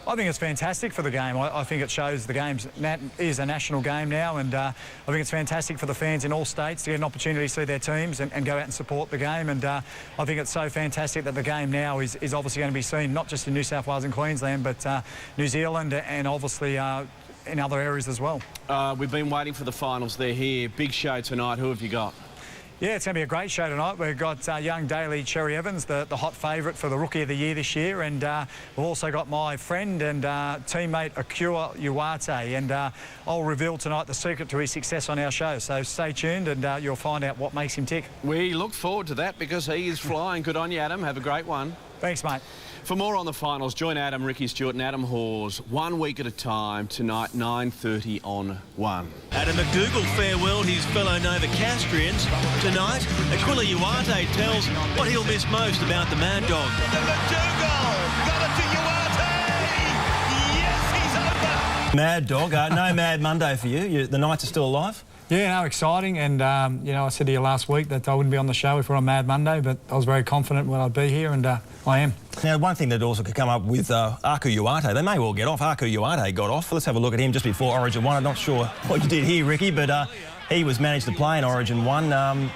I think it's fantastic for the game. I think it shows the game is a national game now, and I think it's fantastic for the fans in all states to get an opportunity to see their teams and go out and support the game. And I think it's so fantastic that the game now is obviously going to be seen not just in New South Wales and Queensland, but New Zealand and obviously in other areas as well. We've been waiting for the finals. They're here. Big show tonight. Who have you got? Yeah, it's going to be a great show tonight. We've got young Daly Cherry Evans, the hot favourite for the Rookie of the Year this year, and we've also got my friend and teammate Akuila Uate, and I'll reveal tonight the secret to his success on our show. So stay tuned, and you'll find out what makes him tick. We look forward to that because he is flying. Good on you, Adam. Have a great one. Thanks, mate. For more on the finals, join Adam, Ricky Stewart and Adam Hawes 1 week at a time tonight, 9:30 on 1. Adam MacDougall farewelled his fellow Novocastrians. Tonight, Akuila Uate tells what he'll miss most about the Mad Dog. MacDougall got it to Uate! Yes, he's over! Mad Dog, no Mad Monday for you. The Knights are still alive? Yeah, no, exciting, and you know, I said to you last week that I wouldn't be on the show if we're on Mad Monday, but I was very confident when I'd be here, and I am. Now, one thing that also could come up with Aku Uate, they may well get off. Aku Uate got off. Let's have a look at him just before Origin 1. I'm not sure what you did here, Ricky, but he was managed to play in Origin 1.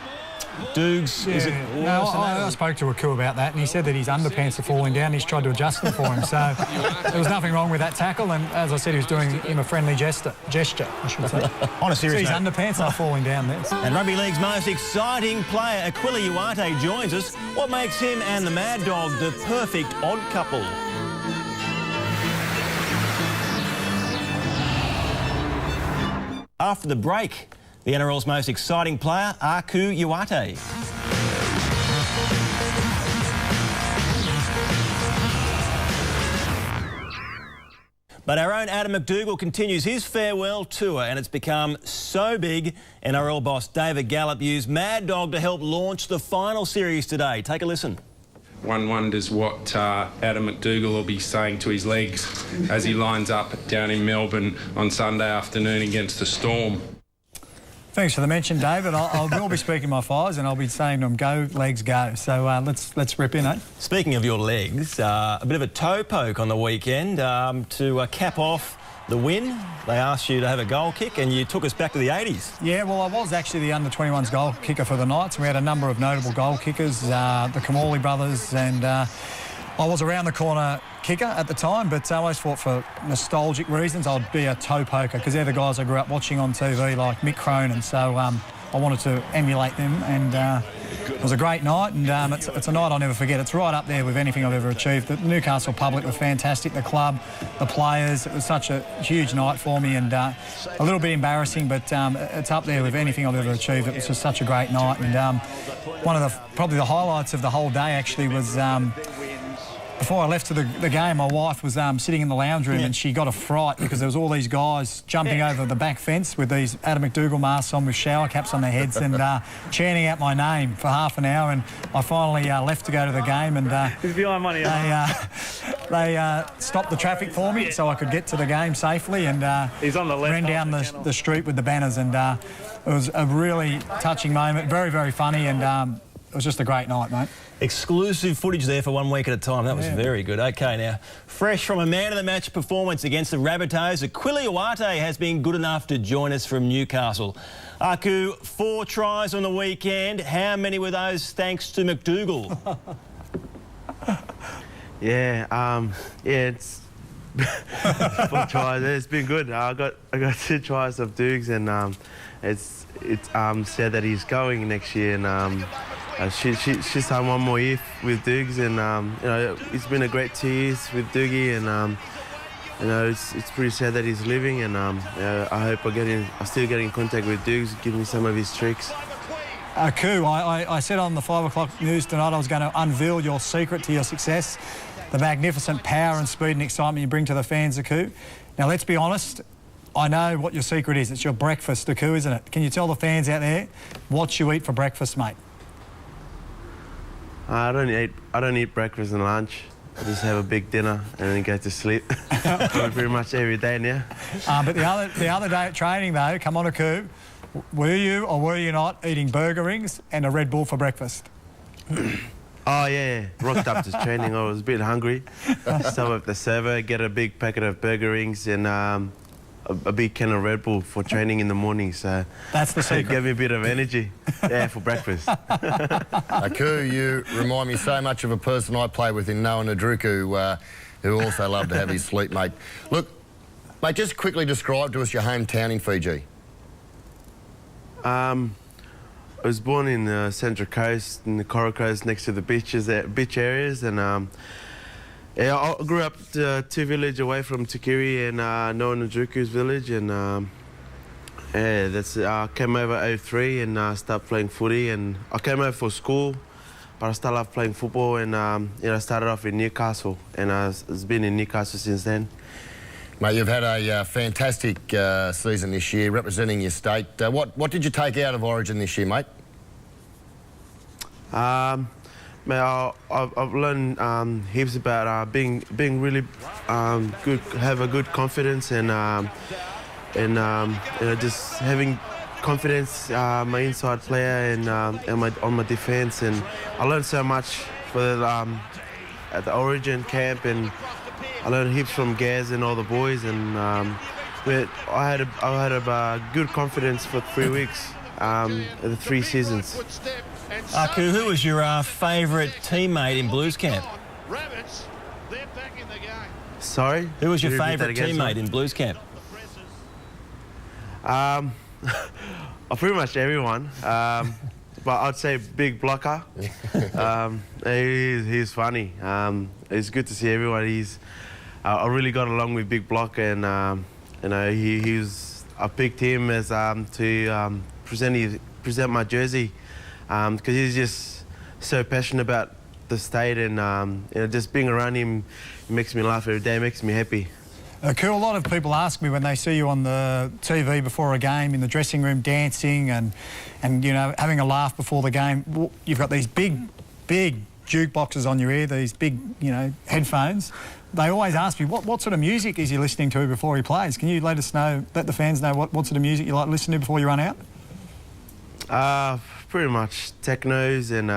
Doogs, yeah. is it? No, I spoke to Aku about that, and he said that his underpants are falling down. He's tried to adjust them for him, so there was nothing wrong with that tackle. And as I said, he was doing him a friendly gesture, I should say. On a serious note, his underpants are falling down there. And Rugby League's most exciting player, Akuila Uate, joins us. What makes him and the Mad Dog the perfect odd couple? After the break, the NRL's most exciting player, Aku Uate. But our own Adam MacDougall continues his farewell tour, and it's become so big, NRL boss David Gallop used Mad Dog to help launch the final series today. Take a listen. One wonders what Adam MacDougall will be saying to his legs as he lines up down in Melbourne on Sunday afternoon against the Storm. Thanks for the mention, David. I will be speaking my fires, and I'll be saying to them, go, legs, go. So let's rip in, eh? Speaking of your legs, a bit of a toe poke on the weekend to cap off the win. They asked you to have a goal kick, and you took us back to the 80s. Yeah, well, I was actually the under-21s goal kicker for the Knights. We had a number of notable goal kickers, the Kamali brothers, and I was around the corner kicker at the time, but I always thought for nostalgic reasons I'd be a toe poker because they're the guys I grew up watching on TV, like Mick Cronin. So I wanted to emulate them, and it was a great night, and it's a night I'll never forget. It's right up there with anything I've ever achieved. The Newcastle public were fantastic, the club, the players. It was such a huge night for me, and a little bit embarrassing, but it's up there with anything I've ever achieved. It was just such a great night, and one of probably the highlights of the whole day actually was before I left to the game, my wife was sitting in the lounge room and she got a fright because there was all these guys jumping over the back fence with these Adam MacDougall masks on with shower caps on their heads and chanting out my name for half an hour, and I finally left to go to the game, and he's behind money. They stopped the traffic for me so I could get to the game safely, and he's on the left, ran down the street with the banners, and it was a really touching moment, very, very funny, and it was just a great night, mate. Exclusive footage there for 1 week at a time. That was very good. OK, now, fresh from a man-of-the-match performance against the Rabbitohs, Akuila Uate has been good enough to join us from Newcastle. Aku, 4 tries on the weekend. How many were those thanks to MacDougall? It's 4 tries. It's been good. I got 2 tries of Dukes, and it's said that he's going next year, and she signed 1 more year with Dukes, and you know, it's been a great 2 years with Doogie, and you know, it's pretty sad that he's leaving, and I hope I still get in contact with Dukes, give me some of his tricks. Aku, I said on the 5 o'clock news tonight I was going to unveil your secret to your success, the magnificent power and speed and excitement you bring to the fans, Aku. Now, let's be honest, I know what your secret is. It's your breakfast, Aku, isn't it? Can you tell the fans out there what you eat for breakfast, mate? I don't eat breakfast and lunch. I just have a big dinner and then go to sleep. Pretty much every day now. But the other day at training, though, come on, Aku, were you or were you not eating burger rings and a Red Bull for breakfast? Oh, yeah. Rocked up to training. I was a bit hungry. Stop at the server, get a big packet of burger rings and a big can of Red Bull for training in the morning. So that's the secret. It gave me a bit of energy, for breakfast. Aku, you remind me so much of a person I play with in Noah Nadruku, who also loved to have his sleep, mate. Look, mate, just quickly describe to us your hometown in Fiji. I was born in the Central Coast, in the Coral Coast, next to the beach areas, and I grew up 2 villages away from Tukiri and Noah Nadruku's village, and I came over 03 and started playing footy, and I came over for school, but I started off playing football, and I started off in Newcastle, and I've been in Newcastle since then. Mate, you've had a fantastic season this year, representing your state. What did you take out of Origin this year, mate? Mate, I've learned heaps about being really good, have a good confidence, and you know, just having confidence, my inside player and on my defence, and I learned so much for at the Origin camp, and I learned heaps from Gaz and all the boys, and I had a good confidence for 3 weeks, the 3 seasons. Aku, who was your favourite teammate in Blues camp? Sorry? Who was your favourite teammate in Blues camp? Pretty much everyone. But I'd say Big Blocker. He's funny. It's good to see everyone. I really got along with Big Blocker, and you know, I picked him as to present my jersey, because he's just so passionate about the state, and you know, just being around him makes me laugh every day, makes me happy. Cool. A lot of people ask me when they see you on the TV before a game, in the dressing room dancing and you know, having a laugh before the game. You've got these big jukeboxes on your ear, these big, you know, headphones. They always ask me, what sort of music is he listening to before he plays? Can you let the fans know what sort of music you like listening to before you run out? Pretty much technos and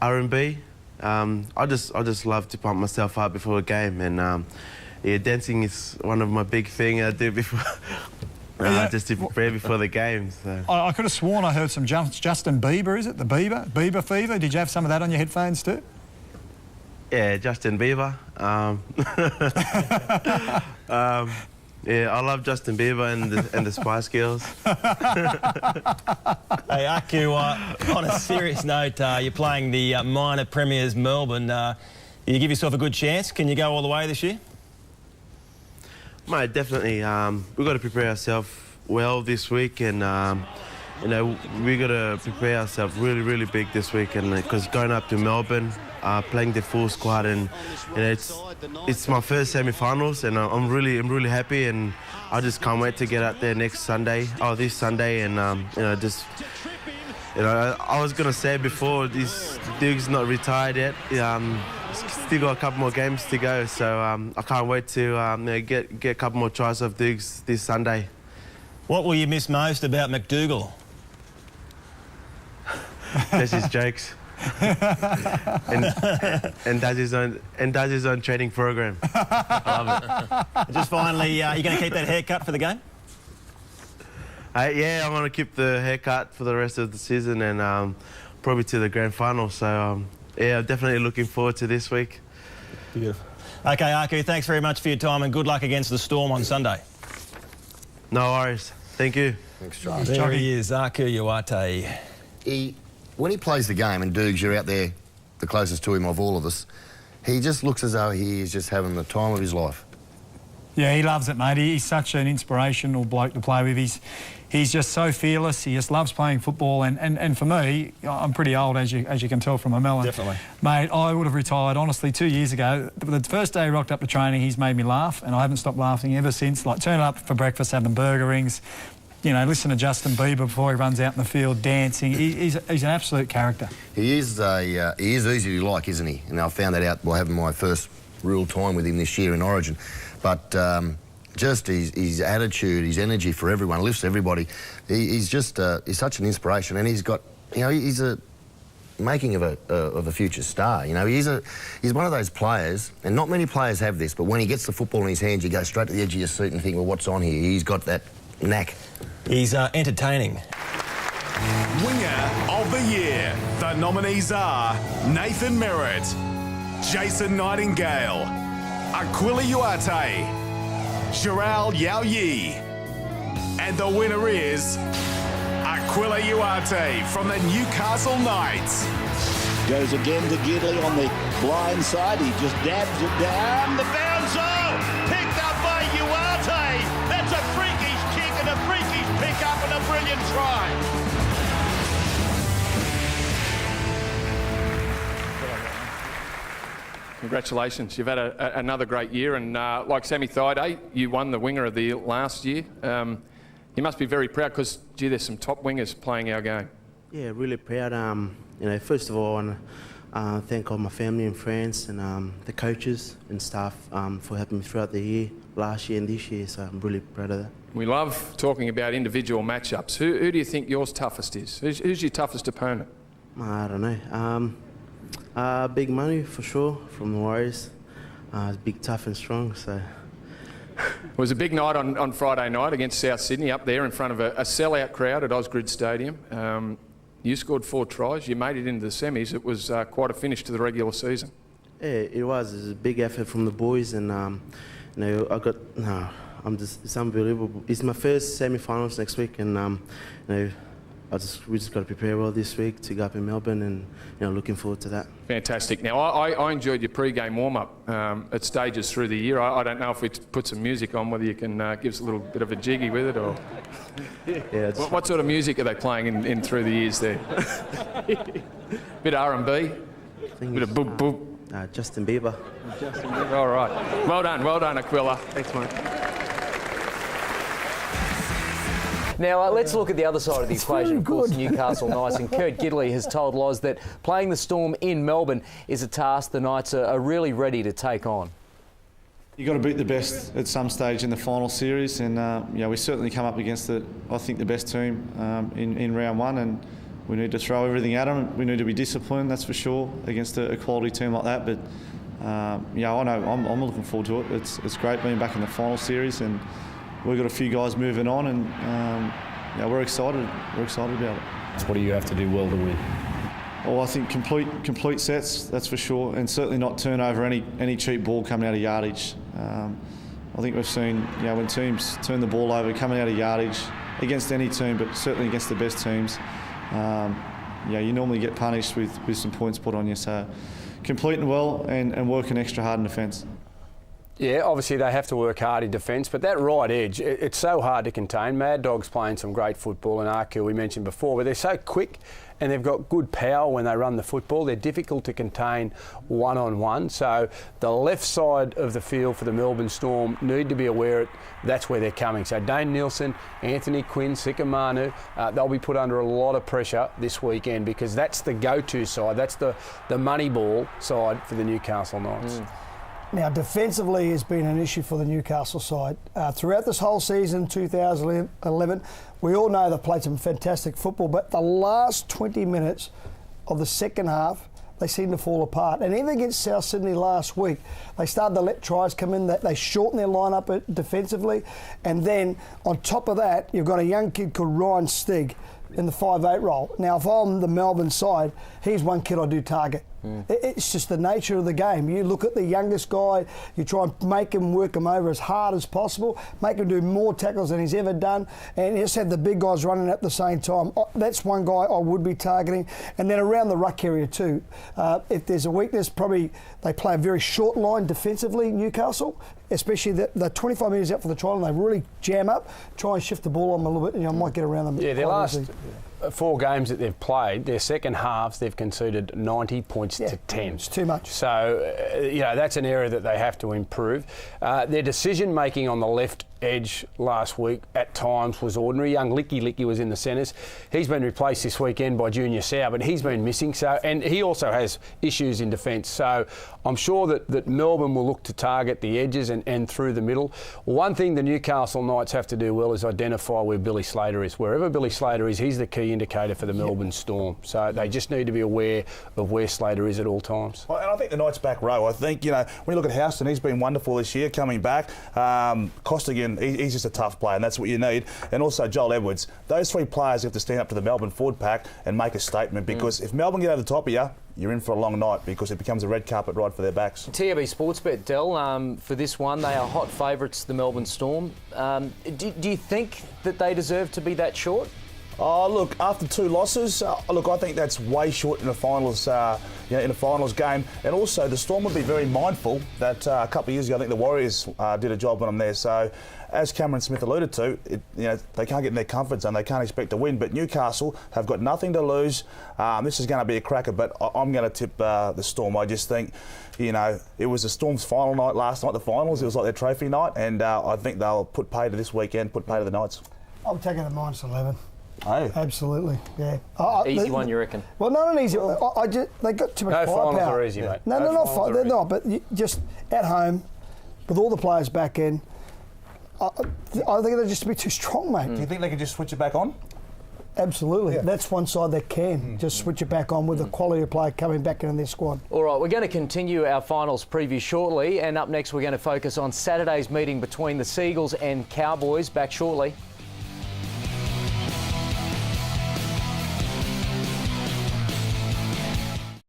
R&B. I just love to pump myself up before a game, and yeah, dancing is one of my big things I do before, just to prepare before the game. So. I could have sworn I heard some Justin Bieber, is it? The Bieber fever? Did you have some of that on your headphones too? Yeah, Justin Bieber. Yeah, I love Justin Bieber and the Spice Girls. Hey, Aku, on a serious note, you're playing the minor premiers Melbourne. You give yourself a good chance. Can you go all the way this year? Mate, definitely. We've got to prepare ourselves well this week, and you know, we got to prepare ourselves really, really big this week, and because going up to Melbourne, playing the full squad, and you know, it's my first semi-finals, and I'm really happy, and I just can't wait to get out there this Sunday, and you know, just. You know, I was gonna say before, this Duke's not retired yet. Still got a couple more games to go, so I can't wait to you know, get a couple more tries of Dukes this Sunday. What will you miss most about MacDougall? That's his jokes. and does his own training program. Love it. Just finally, you're going to keep that haircut for the game? Yeah, I'm going to keep the haircut for the rest of the season, and probably to the grand final. So yeah, I'm definitely looking forward to this week. Beautiful. Okay, Aku, thanks very much for your time, and good luck against the Storm on Sunday. No worries. Thank you. Thanks, John. There he is, Aku Uate. When he plays the game, and Dukes, you're out there the closest to him of all of us, he just looks as though he is just having the time of his life. Yeah, he loves it, mate. He's such an inspirational bloke to play with. He's just so fearless. He just loves playing football. And for me, I'm pretty old, as you can tell from my melon. Definitely. Mate, I would have retired, honestly, 2 years ago. The first day he rocked up to training, he's made me laugh, and I haven't stopped laughing ever since. Like, turning up for breakfast, having burger rings, you know, listen to Justin Bieber before he runs out in the field, dancing. He's an absolute character. He is easy to like, isn't he? And I found that out while having my first real time with him this year in Origin. But just his attitude, his energy for everyone, lifts everybody. He's just he's such an inspiration, and he's got, you know, he's a making of a future star. You know, he's one of those players, and not many players have this, but when he gets the football in his hands, you go straight to the edge of your seat and think, well, what's on here? He's got that knack. He's entertaining. Winger of the Year. The nominees are Nathan Merritt, Jason Nightingale, Akuila Uate, Jarrod Yaoyi, and the winner is Akuila Uate from the Newcastle Knights. Goes again to Gidley on the blind side. He just dabs it down. The bounce, picked up by Uate. That's a freakish kick and a freakish pick up and a brilliant try. Congratulations, you've had another great year, and like Sammy Thaiday, you won the winger of the year last year. You must be very proud because, gee, there's some top wingers playing our game. Yeah, really proud. You know, first of all, I want to thank all my family and friends and the coaches and staff for helping me throughout the year, last year and this year, so I'm really proud of that. We love talking about individual matchups. Who do you think yours toughest is? Who's your toughest opponent? I don't know. Big Money, for sure, from the Warriors. It's big, tough and strong, so... It was a big night on Friday night against South Sydney up there in front of a sellout crowd at Osgrid Stadium. You scored 4 tries. You made it into the semis. It was quite a finish to the regular season. Yeah, it was. It was a big effort from the boys, and you know, it's unbelievable. It's my first semi-finals next week, and you know, we just got to prepare well this week to go up in Melbourne, and you know, looking forward to that. Fantastic. Now, I enjoyed your pre-game warm-up at stages through the year. I don't know if we put some music on, whether you can give us a little bit of a jiggy with it, or... Yeah, what sort of music are they playing in through the years there? Bit R&B? Bit of boop boop? Justin Bieber. Justin Bieber, all right. Well done, Akuila. Thanks, mate. Now, let's look at the other side of the equation, of course, Newcastle Knights. And Kurt Gidley has told Loz that playing the Storm in Melbourne is a task the Knights are really ready to take on. You've got to beat the best at some stage in the final series, and yeah, we certainly come up against I think the best team in round one, and we need to throw everything at them. We need to be disciplined, that's for sure, against a quality team like that. But yeah, I know I'm looking forward to it. It's great being back in the final series, and we've got a few guys moving on, and yeah, we're excited. We're excited about it. What do you have to do well to win? Well, I think complete sets, that's for sure, and certainly not turn over any cheap ball coming out of yardage. I think we've seen, when teams turn the ball over coming out of yardage against any team, but certainly against the best teams, you normally get punished with some points put on you. So completing well and working extra hard in defence. Yeah, obviously they have to work hard in defence, but that right edge, it's so hard to contain. Mad Dog's playing some great football, and Aku we mentioned before, but they're so quick and they've got good power when they run the football. They're difficult to contain one-on-one. So the left side of the field for the Melbourne Storm need to be aware that's where they're coming. So Dane Nielsen, Anthony Quinn, Sikamanu, they'll be put under a lot of pressure this weekend because that's the go-to side. That's the money ball side for the Newcastle Knights. Now, defensively has been an issue for the Newcastle side. Throughout this whole season, 2011, we all know they've played some fantastic football, but the last 20 minutes of the second half, they seem to fall apart. And even against South Sydney last week, they started to let tries come in, they shortened their lineup defensively. And then, on top of that, you've got a young kid called Ryan Stig in the 5'8" role. Now, if I'm the Melbourne side, he's one kid I do target. It's just the nature of the game. You look at the youngest guy, you try and make him work him over as hard as possible, make him do more tackles than he's ever done, and just have the big guys running at the same time. That's one guy I would be targeting. And then around the ruck area too. If there's a weakness, probably they play a very short line defensively, Newcastle, especially the 25 metres out for the try line, they really jam up, try and shift the ball on them a little bit, and you might get around them. Yeah, their last 4 games that they've played, their second halves, they've conceded 90 points to 10. It's too much. So, that's an area that they have to improve. Their decision-making on the left edge last week at times was ordinary. Young Licky was in the centres. He's been replaced this weekend by Junior Sau, but he's been missing. So, and he also has issues in defence. So I'm sure that Melbourne will look to target the edges and through the middle. One thing the Newcastle Knights have to do well is identify where Billy Slater is. Wherever Billy Slater is, he's the key indicator for the Melbourne Storm. So they just need to be aware of where Slater is at all times. Well, and I think the Knights back row, I think, when you look at Houston, he's been wonderful this year coming back. Costigan, he's just a tough player, and that's what you need. And also Joel Edwards. Those 3 players have to stand up to the Melbourne forward pack and make a statement, because if Melbourne get over the top of you, you're in for a long night, because it becomes a red carpet ride for their backs. TAB Sportsbet, Del, for this one, they are hot favourites, the Melbourne Storm. Do you think that they deserve to be that short? Oh, look, after 2 losses, I think that's way short in the finals, in a finals game. And also, the Storm would be very mindful that a couple of years ago, I think the Warriors did a job on them there. So, as Cameron Smith alluded to, they can't get in their comfort zone. They can't expect to win. But Newcastle have got nothing to lose. This is going to be a cracker, but I'm going to tip the Storm. I just think, it was the Storm's final night last night, the finals. It was like their trophy night. And I think they'll put pay to this weekend, put pay to the Knights. I'm taking the -11. Oh. Absolutely, yeah. Easy one, you reckon? Well, not an easy one. They got too much firepower. No finals are easy, mate. No, they're not. But just at home, with all the players back in, I think they're just a bit too strong, mate. Do you think they can just switch it back on? Absolutely. Yeah. That's one side that can just switch it back on with the quality of player coming back into their squad. All right, we're going to continue our finals preview shortly, and up next we're going to focus on Saturday's meeting between the Seagulls and Cowboys. Back shortly.